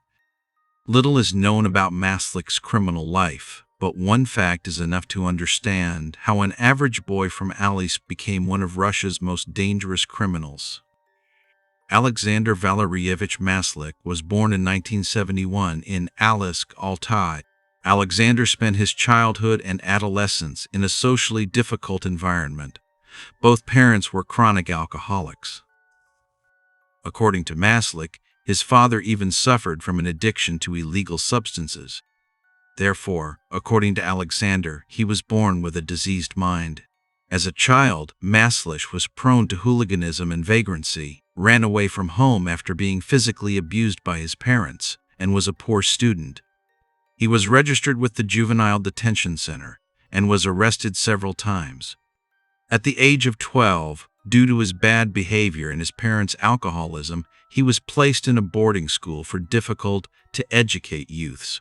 Little is known about Maslik's criminal life, but one fact is enough to understand how an average boy from Aleisk became one of Russia's most dangerous criminals. Alexander Valeryevich Maslik was born in 1971 in Aleisk, Altai. Alexander spent his childhood and adolescence in a socially difficult environment. Both parents were chronic alcoholics. According to Maslik, his father even suffered from an addiction to illegal substances. Therefore, according to Alexander, he was born with a diseased mind. As a child, Maslik was prone to hooliganism and vagrancy, ran away from home after being physically abused by his parents, and was a poor student. He was registered with the Juvenile Detention Center and was arrested several times. At the age of 12, due to his bad behavior and his parents' alcoholism, he was placed in a boarding school for difficult-to-educate youths.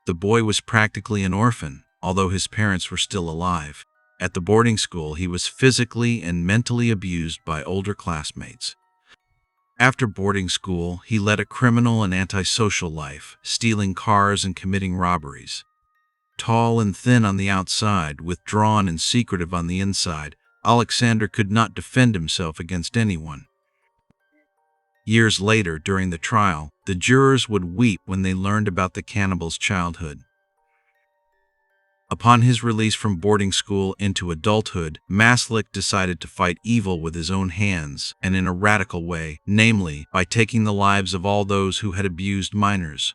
The boy was practically an orphan, although his parents were still alive. At the boarding school, he was physically and mentally abused by older classmates. After boarding school, he led a criminal and antisocial life, stealing cars and committing robberies. Tall and thin on the outside, withdrawn and secretive on the inside, Alexander could not defend himself against anyone. Years later, during the trial, the jurors would weep when they learned about the cannibal's childhood. Upon his release from boarding school into adulthood, Maslik decided to fight evil with his own hands and in a radical way, namely by taking the lives of all those who had abused minors.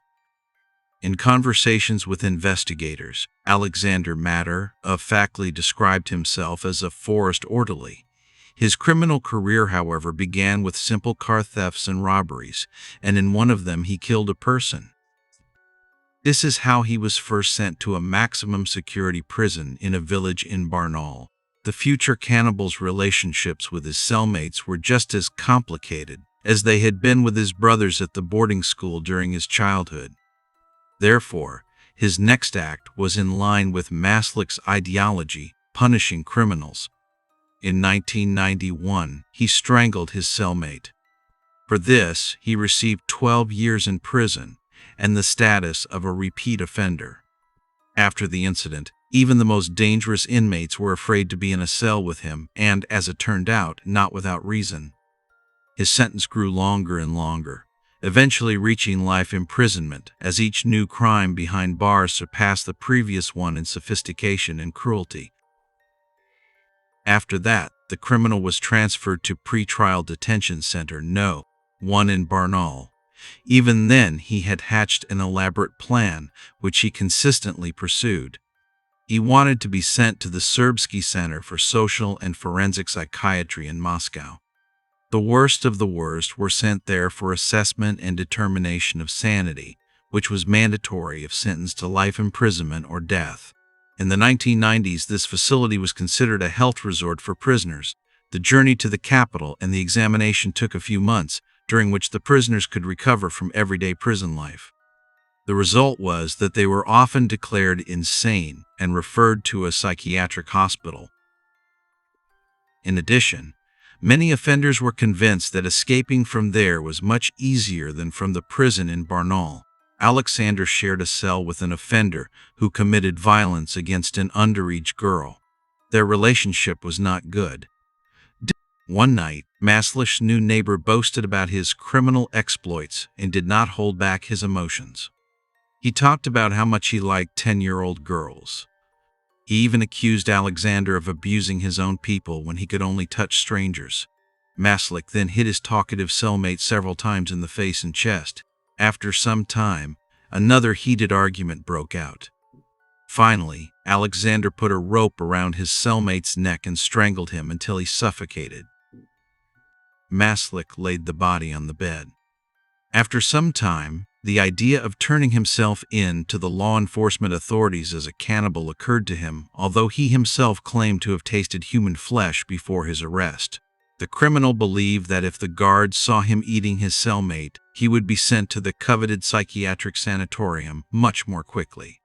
In conversations with investigators, Alexander Matter factly described himself as a forest orderly. His criminal career, however, began with simple car thefts and robberies, and in one of them he killed a person. This is how he was first sent to a maximum security prison in a village in Barnaul. The future cannibal's relationships with his cellmates were just as complicated, as they had been with his brothers at the boarding school during his childhood. Therefore, his next act was in line with Maslik's ideology, punishing criminals. In 1991, he strangled his cellmate. For this, he received 12 years in prison and the status of a repeat offender. After the incident, even the most dangerous inmates were afraid to be in a cell with him, and, as it turned out, not without reason. His sentence grew longer and longer, eventually reaching life imprisonment, as each new crime behind bars surpassed the previous one in sophistication and cruelty. After that, the criminal was transferred to Pretrial Detention Center No. 1 in Barnaul. Even then, he had hatched an elaborate plan, which he consistently pursued. He wanted to be sent to the Serbsky Center for Social and Forensic Psychiatry in Moscow. The worst of the worst were sent there for assessment and determination of sanity, which was mandatory if sentenced to life imprisonment or death. In the 1990s, this facility was considered a health resort for prisoners. The journey to the capital and the examination took a few months, during which the prisoners could recover from everyday prison life. The result was that they were often declared insane and referred to a psychiatric hospital. In addition, many offenders were convinced that escaping from there was much easier than from the prison in Barnaul. Alexander shared a cell with an offender who committed violence against an underage girl. Their relationship was not good. One night, Maslik's new neighbor boasted about his criminal exploits and did not hold back his emotions. He talked about how much he liked 10-year-old girls. He even accused Alexander of abusing his own people when he could only touch strangers. Maslik then hit his talkative cellmate several times in the face and chest. After some time, another heated argument broke out. Finally, Alexander put a rope around his cellmate's neck and strangled him until he suffocated. Maslik laid the body on the bed. After some time, the idea of turning himself in to the law enforcement authorities as a cannibal occurred to him, although he himself claimed to have tasted human flesh before his arrest. The criminal believed that if the guards saw him eating his cellmate, he would be sent to the coveted psychiatric sanatorium much more quickly.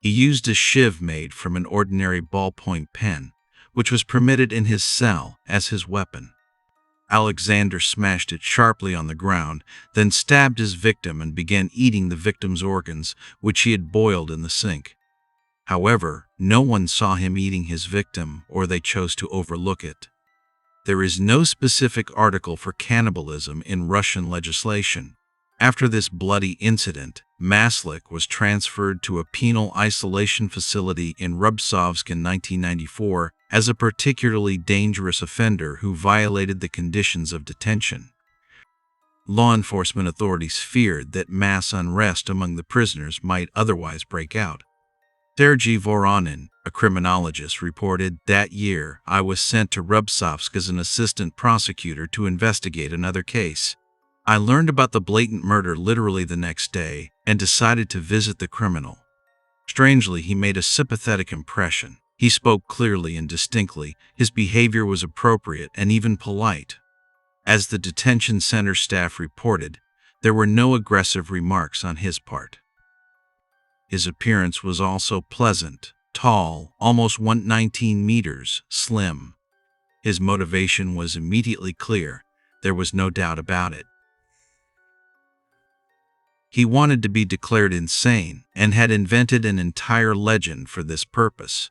He used a shiv made from an ordinary ballpoint pen, which was permitted in his cell, as his weapon. Alexander smashed it sharply on the ground, then stabbed his victim and began eating the victim's organs, which he had boiled in the sink. However, no one saw him eating his victim, or they chose to overlook it. There is no specific article for cannibalism in Russian legislation. After this bloody incident, Maslik was transferred to a penal isolation facility in Rubtsovsk in 1994 as a particularly dangerous offender who violated the conditions of detention. Law enforcement authorities feared that mass unrest among the prisoners might otherwise break out. Sergei Voronin, a criminologist, reported, "That year, I was sent to Rubtsovsk as an assistant prosecutor to investigate another case. I learned about the blatant murder literally the next day and decided to visit the criminal. Strangely, he made a sympathetic impression. He spoke clearly and distinctly. His behavior was appropriate and even polite. As the detention center staff reported, there were no aggressive remarks on his part. His appearance was also pleasant, tall, almost 119 meters, slim. His motivation was immediately clear. There was no doubt about it. He wanted to be declared insane and had invented an entire legend for this purpose.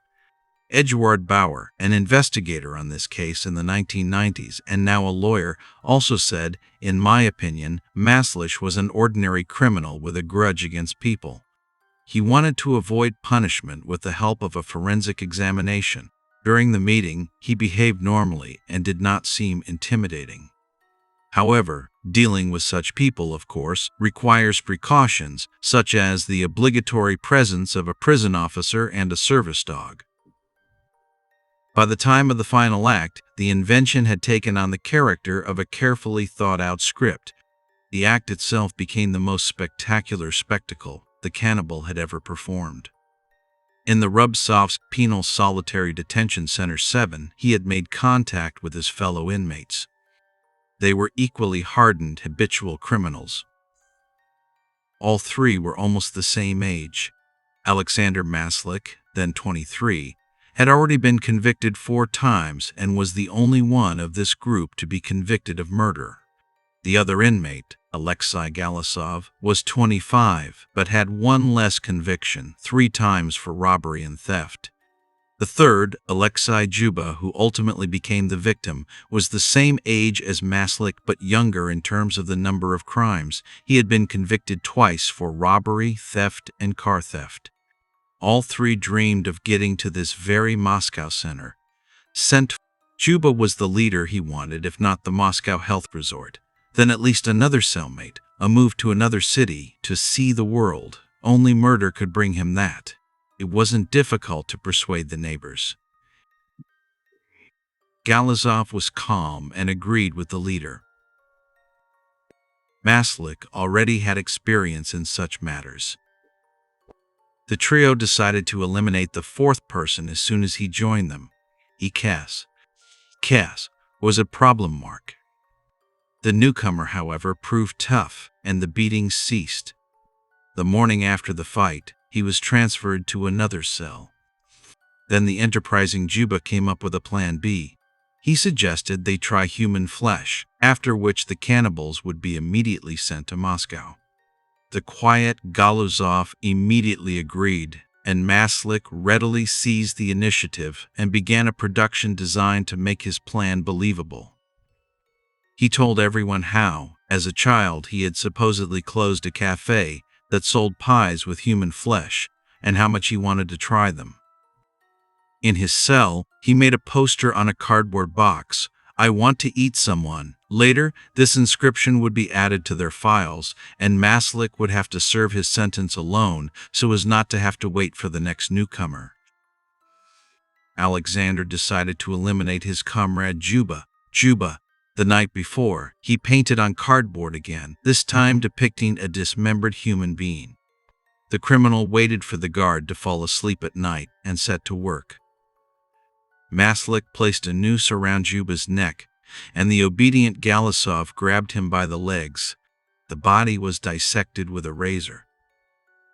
Eduard Bauer, an investigator on this case in the 1990s and now a lawyer, also said, "In my opinion, Maslik was an ordinary criminal with a grudge against people. He wanted to avoid punishment with the help of a forensic examination. During the meeting, he behaved normally and did not seem intimidating." However, dealing with such people, of course, requires precautions, such as the obligatory presence of a prison officer and a service dog. By the time of the final act, the invention had taken on the character of a carefully thought-out script. The act itself became the most spectacular spectacle the cannibal had ever performed. In the Rubtsovsk Penal Solitary Detention Center 7, he had made contact with his fellow inmates. They were equally hardened habitual criminals. All three were almost the same age. Alexander Maslik, then 23, had already been convicted 4 times and was the only one of this group to be convicted of murder. The other inmate, Alexei Galasov, was 25, but had 1 less conviction, 3 times for robbery and theft. The third, Alexei Juba, who ultimately became the victim, was the same age as Maslik but younger in terms of the number of crimes. He had been convicted twice for robbery, theft, and car theft. All three dreamed of getting to this very Moscow center. Juba was the leader he wanted, if not the Moscow health resort. Then at least another cellmate, a move to another city, to see the world. Only murder could bring him that. It wasn't difficult to persuade the neighbors. Galasov was calm and agreed with the leader. Maslik already had experience in such matters. The trio decided to eliminate the 4th person as soon as he joined them. Kes was a problem mark. The newcomer, however, proved tough, and the beatings ceased. The morning after the fight, he was transferred to another cell. Then the enterprising Juba came up with a plan B. He suggested they try human flesh, after which the cannibals would be immediately sent to Moscow. The quiet Galasov immediately agreed, and Maslik readily seized the initiative and began a production designed to make his plan believable. He told everyone how, as a child, he had supposedly closed a cafe that sold pies with human flesh, and how much he wanted to try them. In his cell, he made a poster on a cardboard box, "I want to eat someone." Later, this inscription would be added to their files, and Maslik would have to serve his sentence alone so as not to have to wait for the next newcomer. Alexander decided to eliminate his comrade Juba. The night before, he painted on cardboard again, this time depicting a dismembered human being. The criminal waited for the guard to fall asleep at night and set to work. Maslik placed a noose around Juba's neck, and the obedient Galasov grabbed him by the legs. The body was dissected with a razor.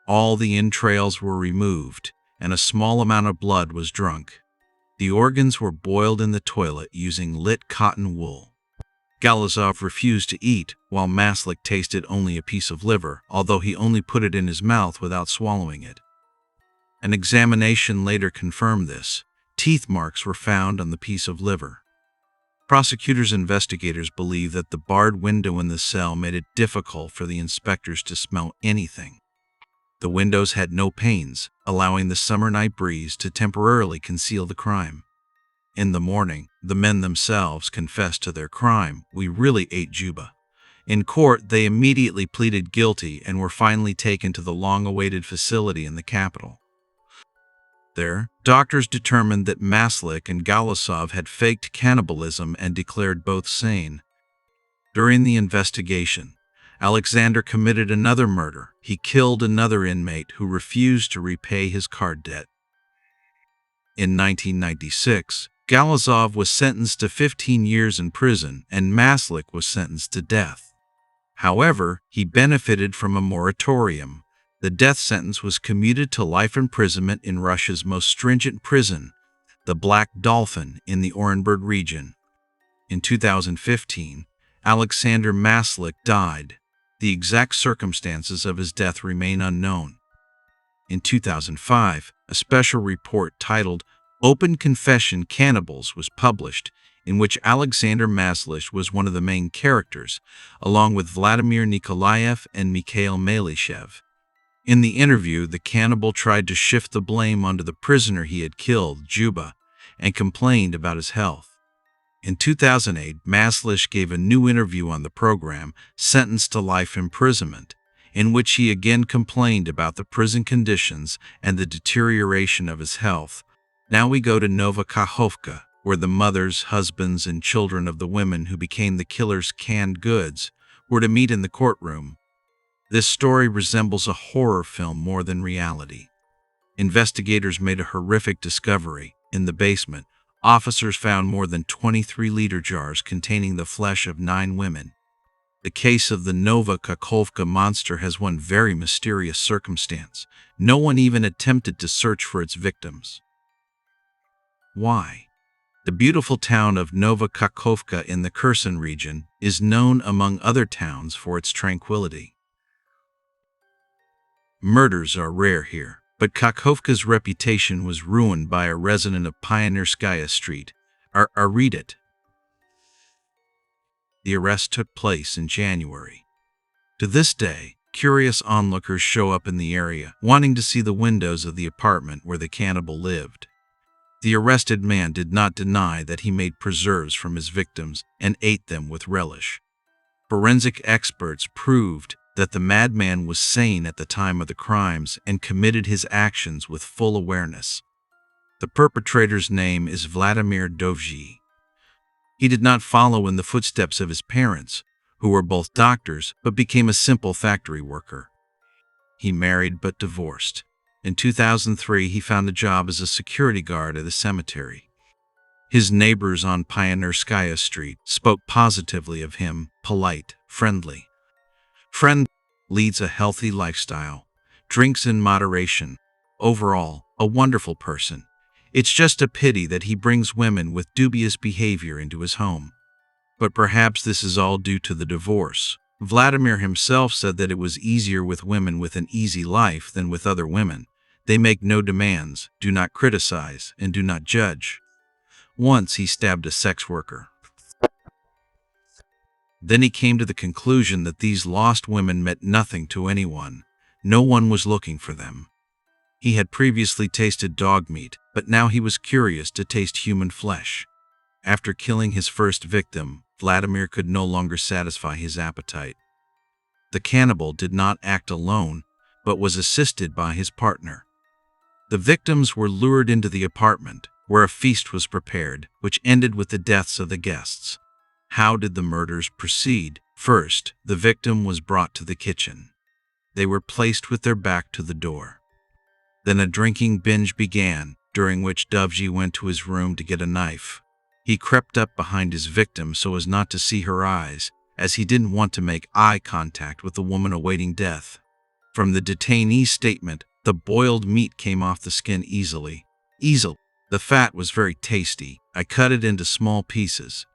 All the entrails were removed, and a small amount of blood was drunk. The organs were boiled in the toilet using lit cotton wool. Galasov refused to eat, while Maslik tasted only a piece of liver, although he only put it in his mouth without swallowing it. An examination later confirmed this. Teeth marks were found on the piece of liver. Prosecutors' investigators believe that the barred window in the cell made it difficult for the inspectors to smell anything. The windows had no panes, allowing the summer night breeze to temporarily conceal the crime. In the morning, the men themselves confessed to their crime. "We really ate Juba." In court, they immediately pleaded guilty and were finally taken to the long-awaited facility in the capital. There, doctors determined that Maslik and Galasov had faked cannibalism and declared both sane. During the investigation, Alexander committed another murder. He killed another inmate who refused to repay his card debt. In 1996, Galasov was sentenced to 15 years in prison, and Maslik was sentenced to death. However, he benefited from a moratorium. The death sentence was commuted to life imprisonment in Russia's most stringent prison, the Black Dolphin in the Orenburg region. In 2015, Alexander Maslik died. The exact circumstances of his death remain unknown. In 2005, a special report titled "Open Confession Cannibals" was published, in which Alexander Maslik was one of the main characters, along with Vladimir Nikolaev and Mikhail Malyshev. In the interview, the cannibal tried to shift the blame onto the prisoner he had killed, Juba, and complained about his health. In 2008, Maslik gave a new interview on the program, Sentenced to Life Imprisonment, in which he again complained about the prison conditions and the deterioration of his health. Now we go to Nova Kakhovka, where the mothers, husbands, and children of the women who became the killer's canned goods were to meet in the courtroom. This story resembles a horror film more than reality. Investigators made a horrific discovery. In the basement, Officers found more than 23-liter jars containing the flesh of 9 women. The case of the Nova Kakhovka monster has one very mysterious circumstance. No one even attempted to search for its victims. Why? The beautiful town of Nova Kakhovka in the Kherson region is known among other towns for its tranquility. Murders are rare here, but Kakhovka's reputation was ruined by a resident of Pionierskaya Street, Aridit. The arrest took place in January. To this day, curious onlookers show up in the area, wanting to see the windows of the apartment where the cannibal lived. The arrested man did not deny that he made preserves from his victims and ate them with relish. Forensic experts proved that the madman was sane at the time of the crimes and committed his actions with full awareness. The perpetrator's name is Vladimir Dovzhy. He did not follow in the footsteps of his parents, who were both doctors but became a simple factory worker. He married but divorced. In 2003, he found a job as a security guard at a cemetery. His neighbors on Pionierskaya Street spoke positively of him, polite, friendly. Leads a healthy lifestyle, drinks in moderation. Overall, a wonderful person. It's just a pity that he brings women with dubious behavior into his home. But perhaps this is all due to the divorce. Vladimir himself said that it was easier with women with an easy life than with other women. They make no demands, do not criticize, and do not judge. Once he stabbed a sex worker. Then he came to the conclusion that these lost women meant nothing to anyone. No one was looking for them. He had previously tasted dog meat, but now he was curious to taste human flesh. After killing his first victim, Vladimir could no longer satisfy his appetite. The cannibal did not act alone, but was assisted by his partner. The victims were lured into the apartment, where a feast was prepared, which ended with the deaths of the guests. How did the murders proceed? First, the victim was brought to the kitchen. They were placed with their back to the door. Then a drinking binge began, during which Dovzhy went to his room to get a knife. He crept up behind his victim so as not to see her eyes, as he didn't want to make eye contact with the woman awaiting death. From the detainee's statement, the boiled meat came off the skin easily. The fat was very tasty. I cut it into small pieces.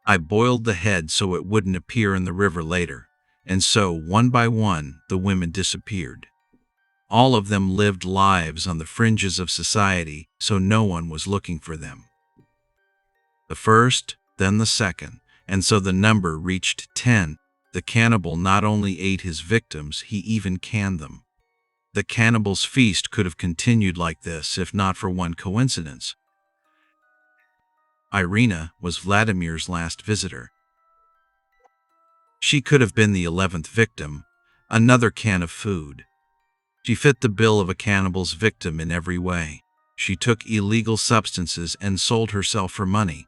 I boiled the head so it wouldn't appear in the river later, and so, one by one, the women disappeared. All of them lived lives on the fringes of society, so no one was looking for them. The first, then the second, and so the number reached 10. The cannibal not only ate his victims, he even canned them. The cannibal's feast could have continued like this if not for one coincidence. Irina was Vladimir's last visitor. She could have been the 11th victim, another can of food. She fit the bill of a cannibal's victim in every way. She took illegal substances and sold herself for money.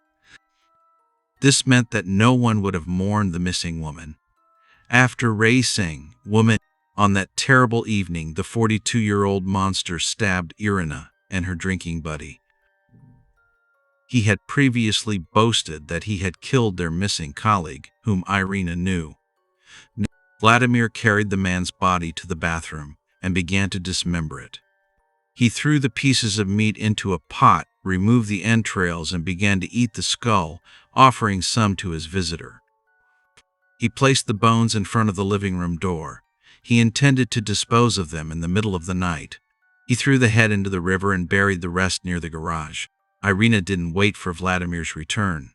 This meant that no one would have mourned the missing woman. After raising woman, on that terrible evening, the 42-year-old monster stabbed Irina and her drinking buddy. He had previously boasted that he had killed their missing colleague, whom Irina knew. Vladimir carried the man's body to the bathroom and began to dismember it. He threw the pieces of meat into a pot, removed the entrails, and began to eat the skull, offering some to his visitor. He placed the bones in front of the living room door. He intended to dispose of them in the middle of the night. He threw the head into the river and buried the rest near the garage. Irina didn't wait for Vladimir's return.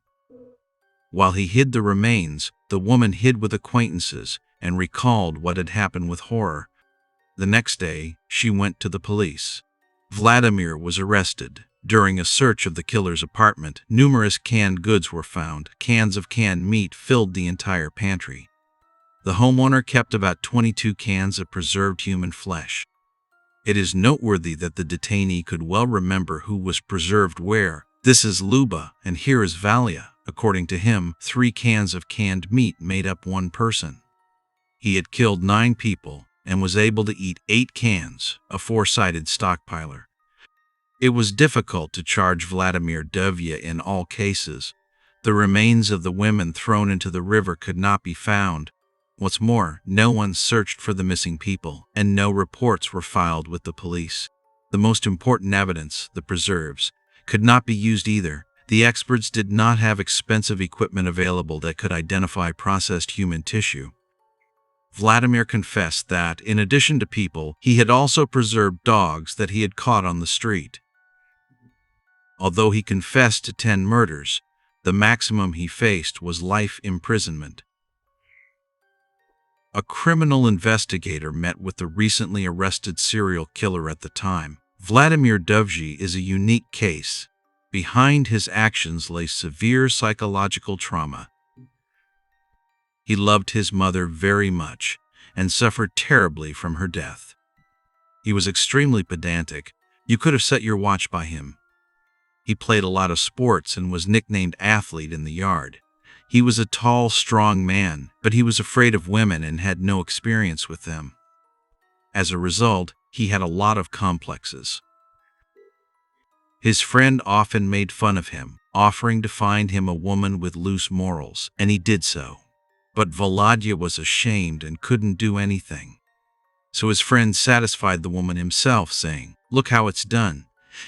While he hid the remains, the woman hid with acquaintances and recalled what had happened with horror. The next day, she went to the police. Vladimir was arrested. During a search of the killer's apartment, numerous canned goods were found. Cans of canned meat filled the entire pantry. The homeowner kept about 22 cans of preserved human flesh. It is noteworthy that the detainee could well remember who was preserved where. This is Luba, and here is Valia. According to him, 3 cans of canned meat made up one person. He had killed 9 people and was able to eat 8 cans, a 4-sided stockpiler. It was difficult to charge Vladimir Dovya in all cases. The remains of the women thrown into the river could not be found. What's more, no one searched for the missing people, and no reports were filed with the police. The most important evidence, the preserves, could not be used either. The experts did not have expensive equipment available that could identify processed human tissue. Vladimir confessed that, in addition to people, he had also preserved dogs that he had caught on the street. Although he confessed to 10 murders, the maximum he faced was life imprisonment. A criminal investigator met with the recently arrested serial killer at the time. Vladimir Dovzhy is a unique case. Behind his actions lay severe psychological trauma. He loved his mother very much and suffered terribly from her death. He was extremely pedantic. You could have set your watch by him. He played a lot of sports and was nicknamed Athlete in the yard. He was a tall, strong man, but he was afraid of women and had no experience with them. As a result, he had a lot of complexes. His friend often made fun of him, offering to find him a woman with loose morals, and he did so. But Volodya was ashamed and couldn't do anything. So his friend satisfied the woman himself, saying, "Look how it's done."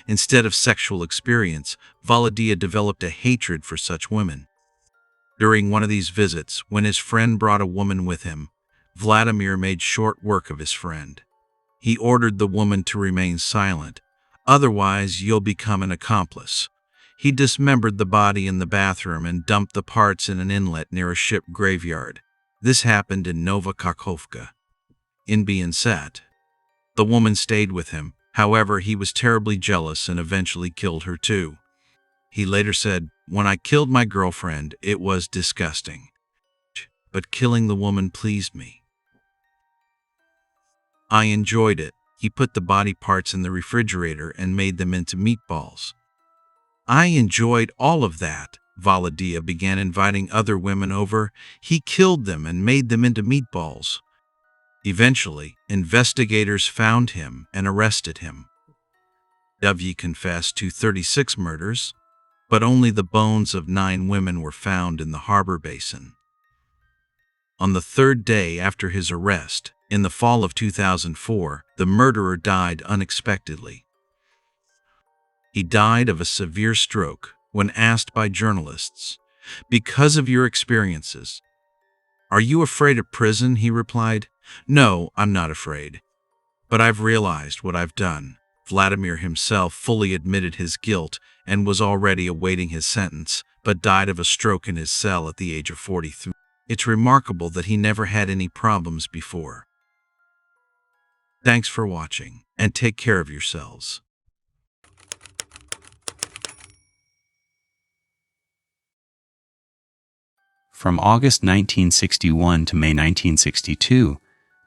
Instead of sexual experience, Volodya developed a hatred for such women. During one of these visits, when his friend brought a woman with him, Vladimir made short work of his friend. He ordered the woman to remain silent. Otherwise, you'll become an accomplice. He dismembered the body in the bathroom and dumped the parts in an inlet near a ship graveyard. This happened in Nova Kakhovka. In Biensat. The woman stayed with him. However, he was terribly jealous and eventually killed her too. He later said, "When I killed my girlfriend, it was disgusting. But killing the woman pleased me. I enjoyed it." He put the body parts in the refrigerator and made them into meatballs. "I enjoyed all of that." Volodya began inviting other women over. He killed them and made them into meatballs. Eventually, investigators found him and arrested him. Dovzhy confessed to 36 murders, but only the bones of 9 women were found in the harbor basin. On the 3rd day after his arrest, in the fall of 2004, the murderer died unexpectedly. He died of a severe stroke. When asked by journalists, "Because of your experiences, are you afraid of prison?" he replied, "No, I'm not afraid. But I've realized what I've done." Vladimir himself fully admitted his guilt and was already awaiting his sentence, but died of a stroke in his cell at the age of 43. It's remarkable that he never had any problems before. Thanks for watching, and take care of yourselves. From August 1961 to May 1962,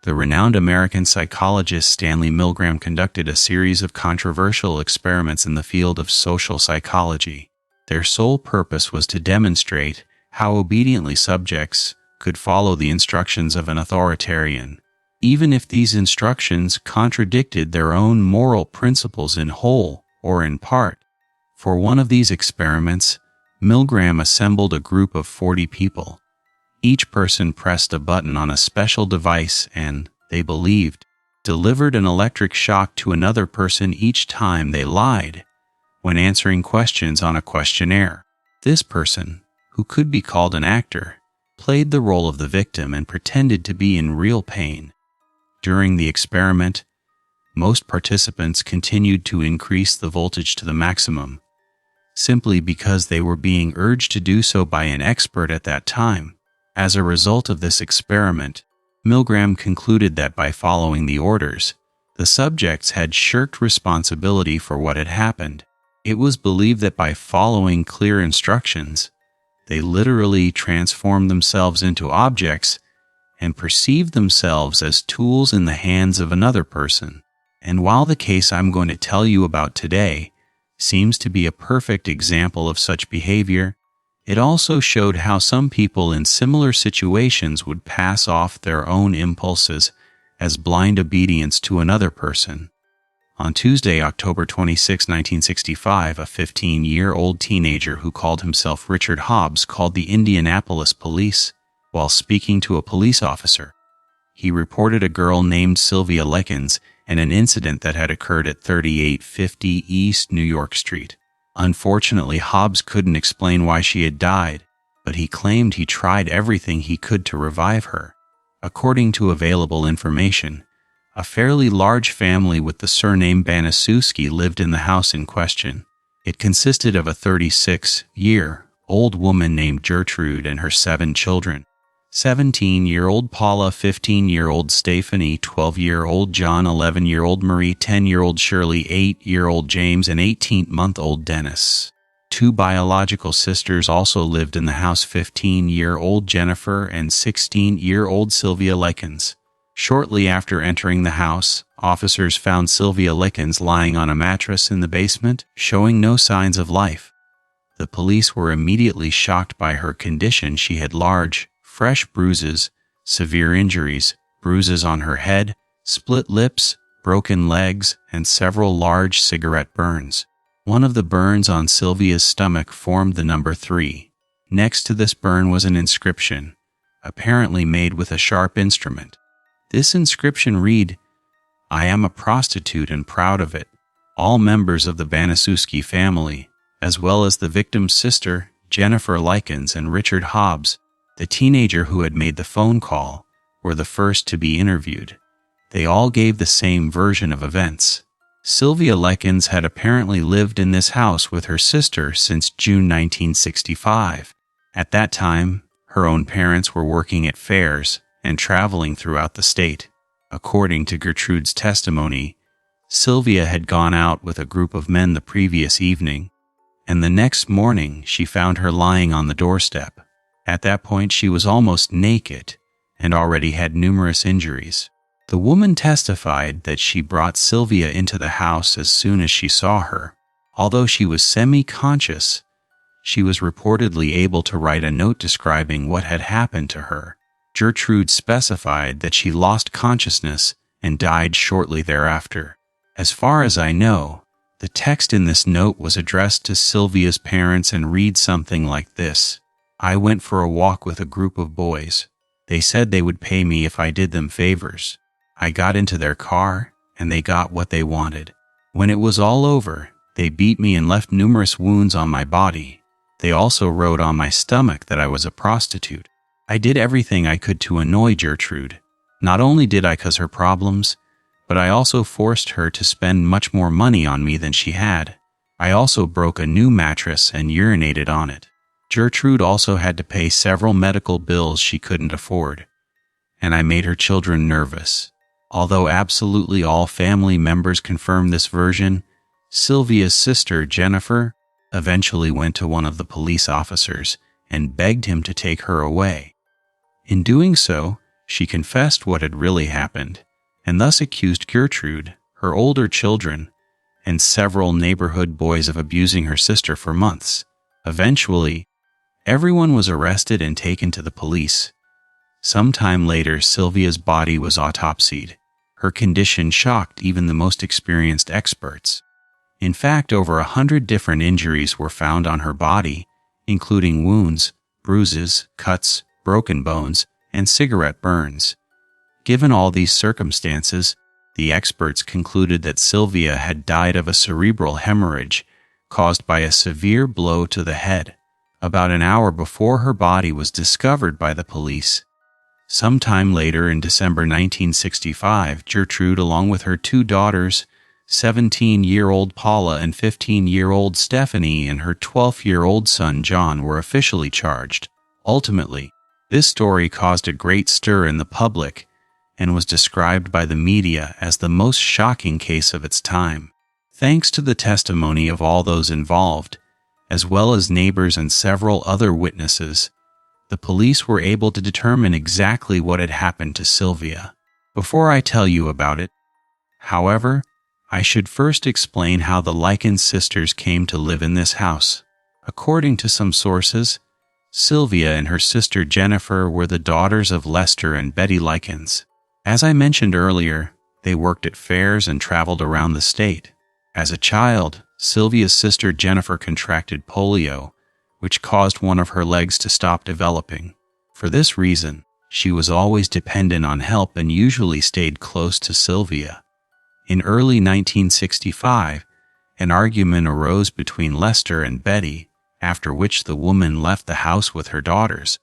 the renowned American psychologist Stanley Milgram conducted a series of controversial experiments in the field of social psychology. Their sole purpose was to demonstrate how obediently subjects could follow the instructions of an authoritarian, even if these instructions contradicted their own moral principles in whole or in part. For one of these experiments, Milgram assembled a group of 40 people. Each person pressed a button on a special device and, they believed, delivered an electric shock to another person each time they lied when answering questions on a questionnaire. This person, who could be called an actor, played the role of the victim and pretended to be in real pain. During the experiment, most participants continued to increase the voltage to the maximum, simply because they were being urged to do so by an expert at that time. As a result of this experiment, Milgram concluded that by following the orders, the subjects had shirked responsibility for what had happened. It was believed that by following clear instructions, they literally transformed themselves into objects and perceived themselves as tools in the hands of another person. And while the case I'm going to tell you about today seems to be a perfect example of such behavior, it also showed how some people in similar situations would pass off their own impulses as blind obedience to another person. On Tuesday, October 26, 1965, a 15-year-old teenager who called himself Richard Hobbs called the Indianapolis police while speaking to a police officer. He reported a girl named Sylvia Likens and an incident that had occurred at 3850 East New York Street. Unfortunately, Hobbs couldn't explain why she had died, but he claimed he tried everything he could to revive her. According to available information, a fairly large family with the surname Banaszewski lived in the house in question. It consisted of a 36-year-old woman named Gertrude and her 7 children. 17-year-old Paula, 15-year-old Stephanie, 12-year-old John, 11-year-old Marie, 10-year-old Shirley, 8-year-old James, and 18-month-old Dennis. 2 biological sisters also lived in the house, 15-year-old Jennifer and 16-year-old Sylvia Likens. Shortly after entering the house, officers found Sylvia Likens lying on a mattress in the basement, showing no signs of life. The police were immediately shocked by her condition. She had large, fresh bruises, severe injuries, bruises on her head, split lips, broken legs, and several large cigarette burns. One of the burns on Sylvia's stomach formed the number 3. Next to this burn was an inscription, apparently made with a sharp instrument. This inscription read, "I am a prostitute and proud of it. All members of the Banaszewski family, as well as the victim's sister, Jennifer Likens, and Richard Hobbs, the teenager who had made the phone call, were the first to be interviewed. They all gave the same version of events. Sylvia Likens had apparently lived in this house with her sister since June 1965. At that time, her own parents were working at fairs and traveling throughout the state. According to Gertrude's testimony, Sylvia had gone out with a group of men the previous evening, and the next morning she found her lying on the doorstep. At that point, she was almost naked and already had numerous injuries. The woman testified that she brought Sylvia into the house as soon as she saw her. Although she was semi-conscious, she was reportedly able to write a note describing what had happened to her. Gertrude specified that she lost consciousness and died shortly thereafter. As far as I know, the text in this note was addressed to Sylvia's parents and reads something like this: "I went for a walk with a group of boys. They said they would pay me if I did them favors. I got into their car, and they got what they wanted. When it was all over, they beat me and left numerous wounds on my body. They also wrote on my stomach that I was a prostitute. I did everything I could to annoy Gertrude. Not only did I cause her problems, but I also forced her to spend much more money on me than she had. I also broke a new mattress and urinated on it. Gertrude also had to pay several medical bills she couldn't afford, and I made her children nervous." Although absolutely all family members confirmed this version, Sylvia's sister, Jennifer, eventually went to one of the police officers and begged him to take her away. In doing so, she confessed what had really happened, and thus accused Gertrude, her older children, and several neighborhood boys of abusing her sister for months. Eventually, everyone was arrested and taken to the police. Sometime later, Sylvia's body was autopsied. Her condition shocked even the most experienced experts. In fact, over 100 different injuries were found on her body, including wounds, bruises, cuts, broken bones, and cigarette burns. Given all these circumstances, the experts concluded that Sylvia had died of a cerebral hemorrhage caused by a severe blow to the head, about an hour before her body was discovered by the police. Sometime later, in December 1965, Gertrude, along with her 2 daughters, 17-year-old Paula and 15-year-old Stephanie, and her 12-year-old son John, were officially charged. Ultimately, this story caused a great stir in the public and was described by the media as the most shocking case of its time. Thanks to the testimony of all those involved, as well as neighbors and several other witnesses, the police were able to determine exactly what had happened to Sylvia. Before I tell you about it, however, I should first explain how the Likens sisters came to live in this house. According to some sources, Sylvia and her sister Jennifer were the daughters of Lester and Betty Likens. As I mentioned earlier, They worked at fairs and traveled around the state. As a child, Sylvia's sister Jennifer contracted polio, which caused one of her legs to stop developing. For this reason, she was always dependent on help and usually stayed close to Sylvia. In early 1965, an argument arose between Lester and Betty, after which the woman left the house with her daughters.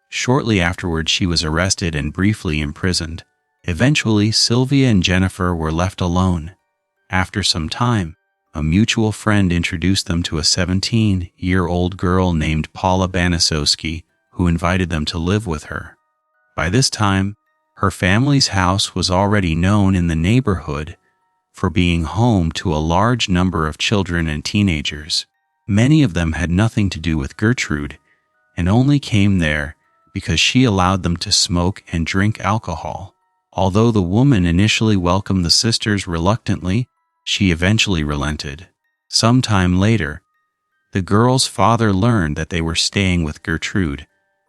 Shortly afterward, she was arrested and briefly imprisoned. Eventually, Sylvia and Jennifer were left alone. After some time, a mutual friend introduced them to a 17-year-old girl named Paula Banisowski, who invited them to live with her. By this time, her family's house was already known in the neighborhood for being home to a large number of children and teenagers. Many of them had nothing to do with Gertrude and only came there because she allowed them to smoke and drink alcohol. Although the woman initially welcomed the sisters reluctantly, she eventually relented. Sometime later, the girls' father learned that they were staying with Gertrude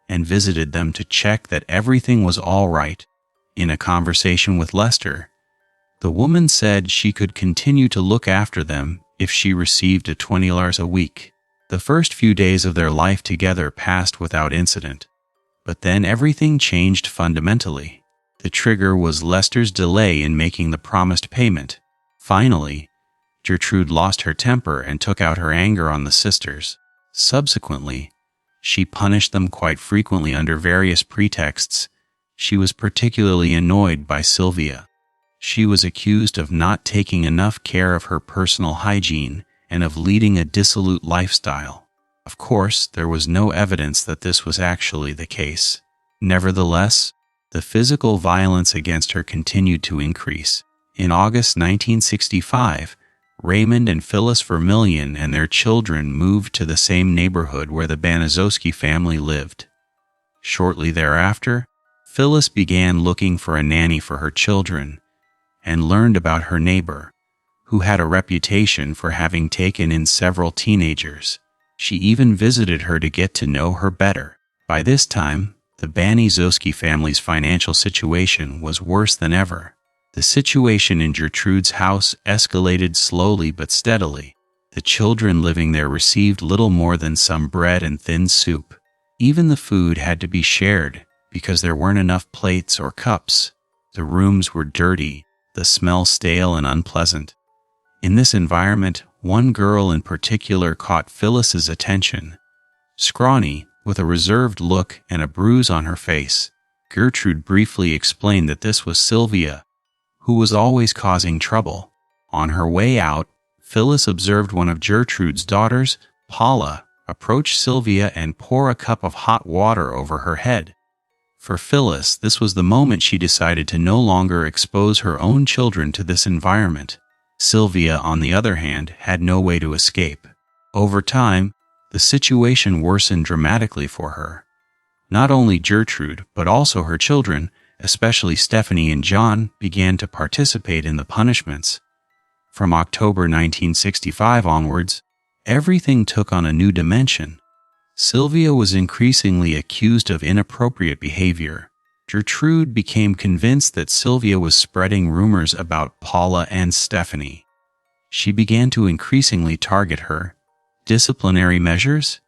and visited them to check that everything was all right. In a conversation with Lester, the woman said she could continue to look after them if she received $20 a week. The first few days of their life together passed without incident. But then everything changed fundamentally. The trigger was Lester's delay in making the promised payment. Finally, Gertrude lost her temper and took out her anger on the sisters. Subsequently, she punished them quite frequently under various pretexts. She was particularly annoyed by Sylvia. She was accused of not taking enough care of her personal hygiene and of leading a dissolute lifestyle. Of course, there was no evidence that this was actually the case. Nevertheless, the physical violence against her continued to increase. In August 1965, Raymond and Phyllis Vermillion and their children moved to the same neighborhood where the Banisowski family lived. Shortly thereafter, Phyllis began looking for a nanny for her children and learned about her neighbor, who had a reputation for having taken in several teenagers. She even visited her to get to know her better. By this time, the Banisowski family's financial situation was worse than ever. The situation in Gertrude's house escalated slowly but steadily. The children living there received little more than some bread and thin soup. Even the food had to be shared because there weren't enough plates or cups. The rooms were dirty, the smell stale and unpleasant. In this environment, one girl in particular caught Phyllis's attention. Scrawny, with a reserved look and a bruise on her face, Gertrude briefly explained that this was Sylvia, who was always causing trouble. On her way out, Phyllis observed one of Gertrude's daughters, Paula, approach Sylvia and pour a cup of hot water over her head. For Phyllis, this was the moment she decided to no longer expose her own children to this environment. Sylvia, on the other hand, had no way to escape. Over time, the situation worsened dramatically for her. Not only Gertrude, but also her children, especially Stephanie and John, began to participate in the punishments. From October 1965 onwards, everything took on a new dimension. Sylvia was increasingly accused of inappropriate behavior. Gertrude became convinced that Sylvia was spreading rumors about Paula and Stephanie. She began to increasingly target her. Disciplinary measures?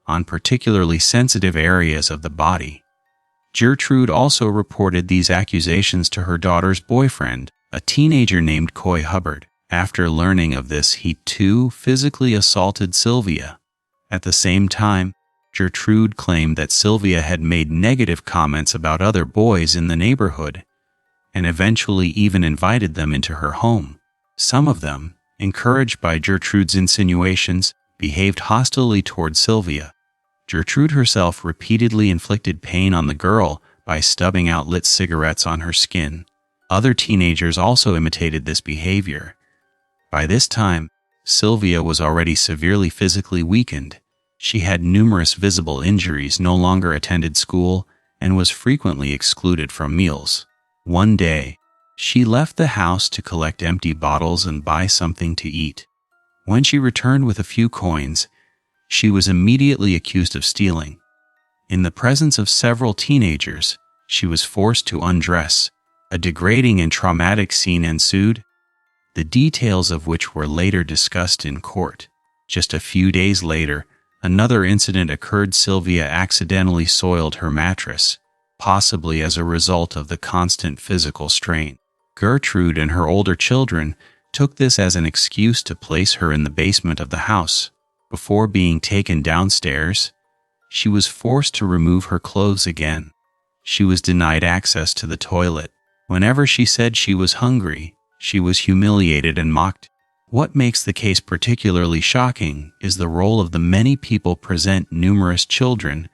On particularly sensitive areas of the body. Gertrude also reported these accusations to her daughter's boyfriend, a teenager named Coy Hubbard. After learning of this, he too physically assaulted Sylvia. At the same time, Gertrude claimed that Sylvia had made negative comments about other boys in the neighborhood, and eventually even invited them into her home. Some of them, encouraged by Gertrude's insinuations, behaved hostilely toward Sylvia. Gertrude herself repeatedly inflicted pain on the girl by stubbing out lit cigarettes on her skin. Other teenagers also imitated this behavior. By this time, Sylvia was already severely physically weakened. She had numerous visible injuries, no longer attended school, and was frequently excluded from meals. One day, she left the house to collect empty bottles and buy something to eat. When she returned with a few coins, she was immediately accused of stealing. In the presence of several teenagers, she was forced to undress, A degrading and traumatic scene ensued, the details of which were later discussed in court. Just a few days later, another incident occurred. Sylvia accidentally soiled her mattress, possibly as a result of the constant physical strain. Gertrude and her older children took this as an excuse to place her in the basement of the house. Before being taken downstairs, she was forced to remove her clothes again. She was denied access to the toilet. Whenever she said she was hungry, she was humiliated and mocked. What makes the case particularly shocking is the role of the many people present. Numerous children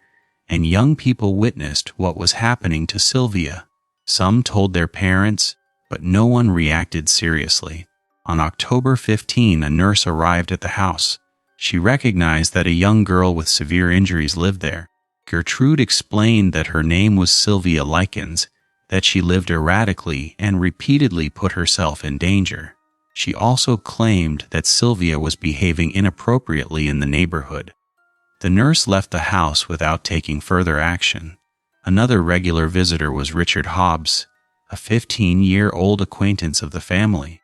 and young people witnessed what was happening to Sylvia. Some told their parents, but no one reacted seriously. On October 15, a nurse arrived at the house. She recognized that a young girl with severe injuries lived there. Gertrude explained that her name was Sylvia Likens, that she lived erratically and repeatedly put herself in danger. She also claimed that Sylvia was behaving inappropriately in the neighborhood. The nurse left the house without taking further action. Another regular visitor was Richard Hobbs, a 15-year-old acquaintance of the family.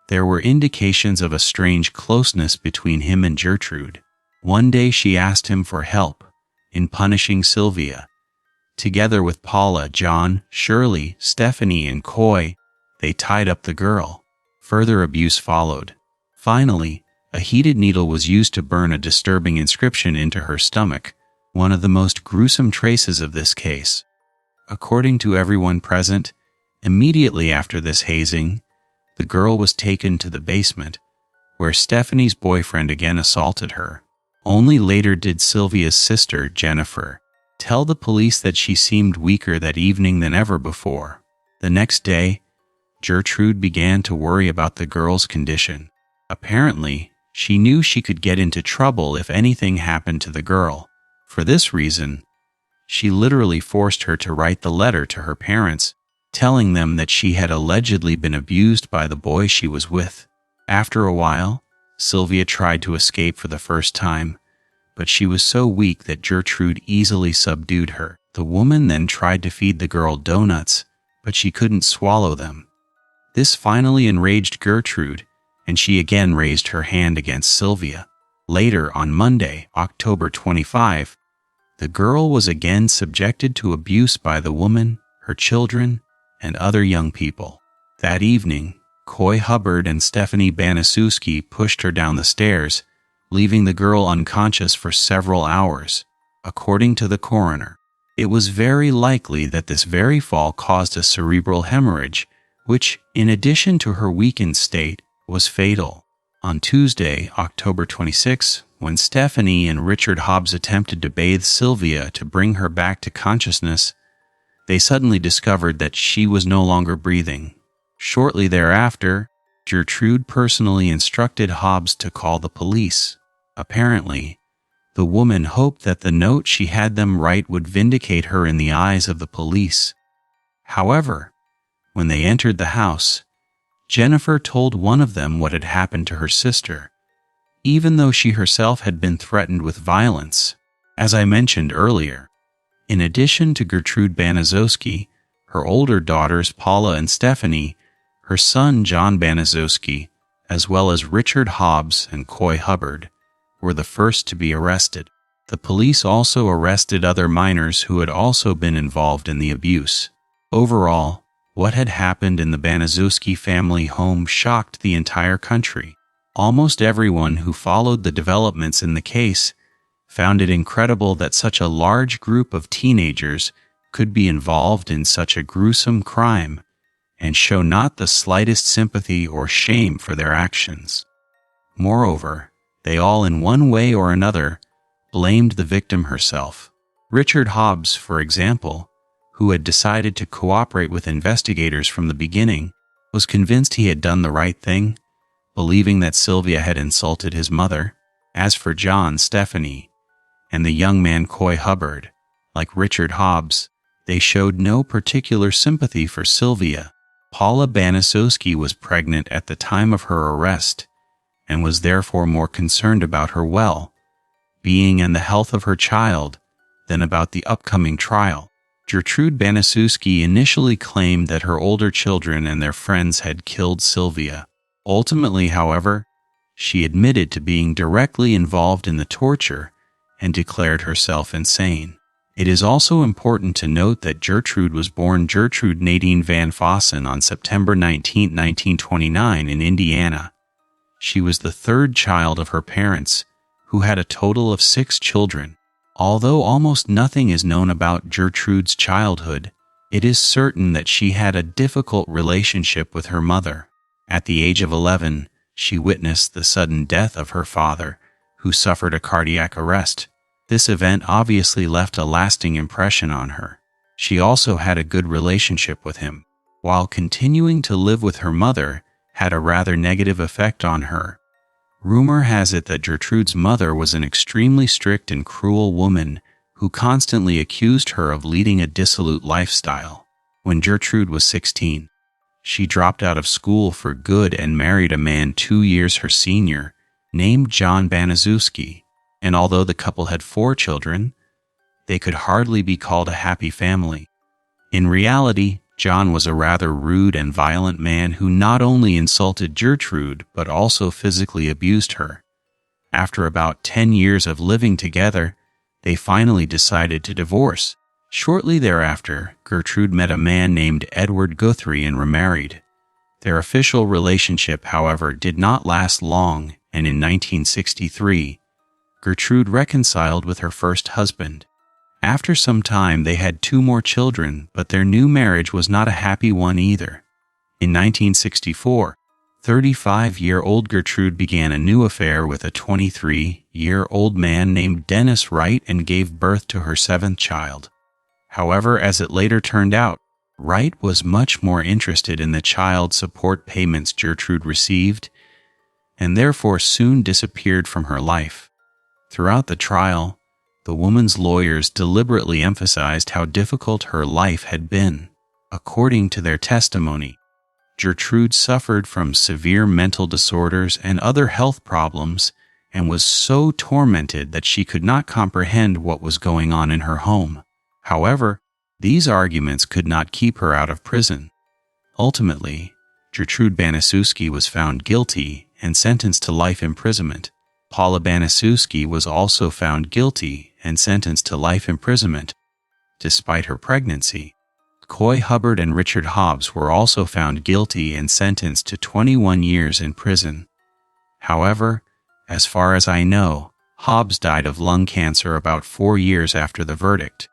There were indications of a strange closeness between him and Gertrude. One day she asked him for help in punishing Sylvia. Together with Paula, John, Shirley, Stephanie, and Coy, they tied up the girl. Further abuse followed. Finally, a heated needle was used to burn a disturbing inscription into her stomach, one of the most gruesome traces of this case. According to everyone present, immediately after this hazing, the girl was taken to the basement, where Stephanie's boyfriend again assaulted her. Only later did Sylvia's sister, Jennifer, tell the police that she seemed weaker that evening than ever before. The next day, Gertrude began to worry about the girl's condition. Apparently, she knew she could get into trouble if anything happened to the girl. For this reason, she literally forced her to write the letter to her parents, telling them that she had allegedly been abused by the boy she was with. After a while, Sylvia tried to escape for the first time, but she was so weak that Gertrude easily subdued her. The woman then tried to feed the girl donuts, but she couldn't swallow them. This finally enraged Gertrude, and she again raised her hand against Sylvia. Later, on Monday, October 25, the girl was again subjected to abuse by the woman, her children, and other young people. That evening, Coy Hubbard and Stephanie Banaszewski pushed her down the stairs, leaving the girl unconscious for several hours. According to the coroner, it was very likely that this very fall caused a cerebral hemorrhage, which, in addition to her weakened state, was fatal. On Tuesday, October 26, when Stephanie and Richard Hobbs attempted to bathe Sylvia to bring her back to consciousness, they suddenly discovered that she was no longer breathing. Shortly thereafter, Gertrude personally instructed Hobbs to call the police. Apparently, the woman hoped that the note she had them write would vindicate her in the eyes of the police. However, when they entered the house, Jennifer told one of them what had happened to her sister, even though she herself had been threatened with violence. As I mentioned earlier, in addition to Gertrude Banaszewski, her older daughters Paula and Stephanie, her son John Banaszewski, as well as Richard Hobbs and Coy Hubbard, were the first to be arrested. The police also arrested other minors who had also been involved in the abuse. Overall, what had happened in the Banaszewski family home shocked the entire country. Almost everyone who followed the developments in the case found it incredible that such a large group of teenagers could be involved in such a gruesome crime and show not the slightest sympathy or shame for their actions. Moreover, they all in one way or another blamed the victim herself. Richard Hobbs, for example, who had decided to cooperate with investigators from the beginning, was convinced he had done the right thing, believing that Sylvia had insulted his mother. As for John, Stephanie, and the young man Coy Hubbard, like Richard Hobbs, they showed no particular sympathy for Sylvia. Paula Banaszewski was pregnant at the time of her arrest and was therefore more concerned about her well-being and the health of her child than about the upcoming trial. Gertrude Banaszewski initially claimed that her older children and their friends had killed Sylvia. Ultimately, however, she admitted to being directly involved in the torture and declared herself insane. It is also important to note that Gertrude was born Gertrude Nadine Van Fossen on September 19, 1929 in Indiana. She was the third child of her parents, who had a total of 6 children. Although almost nothing is known about Gertrude's childhood, it is certain that she had a difficult relationship with her mother. At the age of 11, she witnessed the sudden death of her father, who suffered a cardiac arrest. This event obviously left a lasting impression on her. She also had a good relationship with him, while continuing to live with her mother had a rather negative effect on her. Rumor has it that Gertrude's mother was an extremely strict and cruel woman who constantly accused her of leading a dissolute lifestyle. When Gertrude was 16, she dropped out of school for good and married a man 2 years her senior, named John Banaszewski, and although the couple had 4 children, they could hardly be called a happy family. In reality, John was a rather rude and violent man who not only insulted Gertrude but also physically abused her. After about 10 years of living together, they finally decided to divorce. Shortly thereafter, Gertrude met a man named Edward Guthrie and remarried. Their official relationship, however, did not last long, and in 1963, Gertrude reconciled with her first husband. After some time, they had 2 more children, but their new marriage was not a happy one either. In 1964, 35-year-old Gertrude began a new affair with a 23-year-old man named Dennis Wright and gave birth to her 7th child. However, as it later turned out, Wright was much more interested in the child support payments Gertrude received, and therefore soon disappeared from her life. Throughout the trial, the woman's lawyers deliberately emphasized how difficult her life had been. According to their testimony, Gertrude suffered from severe mental disorders and other health problems and was so tormented that she could not comprehend what was going on in her home. However, these arguments could not keep her out of prison. Ultimately, Gertrude Banaszewski was found guilty and sentenced to life imprisonment. Paula Banaszewski was also found guilty and sentenced to life imprisonment. Despite her pregnancy, Coy Hubbard and Richard Hobbs were also found guilty and sentenced to 21 years in prison. However, as far as I know, Hobbs died of lung cancer about 4 years after the verdict.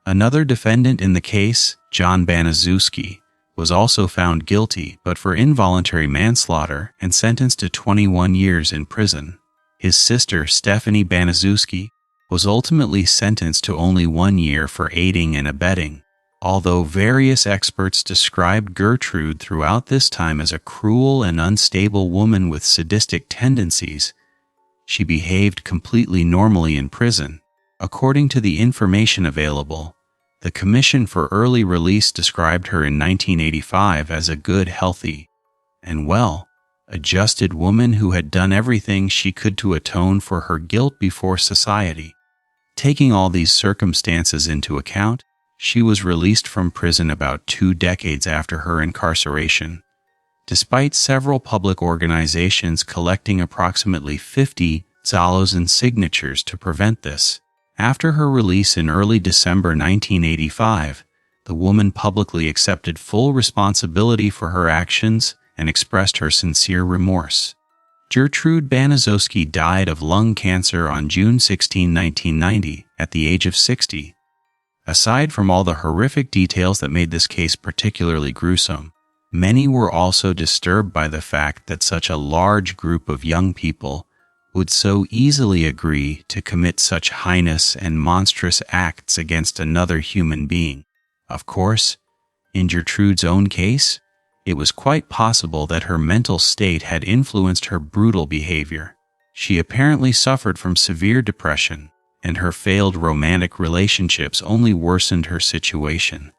Another defendant in the case, John Banaszewski, was also found guilty but for involuntary manslaughter and sentenced to 21 years in prison. His sister, Stephanie Banaszewski, was ultimately sentenced to only 1 year for aiding and abetting. Although various experts described Gertrude throughout this time as a cruel and unstable woman with sadistic tendencies, she behaved completely normally in prison. According to the information available, the Commission for Early Release described her in 1985 as a good, healthy, and well-adjusted woman who had done everything she could to atone for her guilt before society. Taking all these circumstances into account, she was released from prison about 2 decades after her incarceration. Despite several public organizations collecting approximately 50,000 signatures to prevent this, after her release in early December 1985, the woman publicly accepted full responsibility for her actions and expressed her sincere remorse. Gertrude Banaszewski died of lung cancer on June 16, 1990, at the age of 60. Aside from all the horrific details that made this case particularly gruesome, many were also disturbed by the fact that such a large group of young people would so easily agree to commit such heinous and monstrous acts against another human being. Of course, in Gertrude's own case, it was quite possible that her mental state had influenced her brutal behavior. She apparently suffered from severe depression, and her failed romantic relationships only worsened her situation.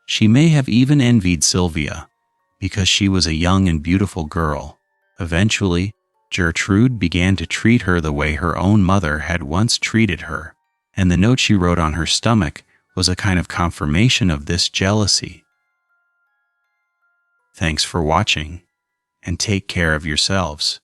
She may have even envied Sylvia, because she was a young and beautiful girl. Eventually, Gertrude began to treat her the way her own mother had once treated her, and the note she wrote on her stomach was a kind of confirmation of this jealousy. Thanks for watching, and take care of yourselves.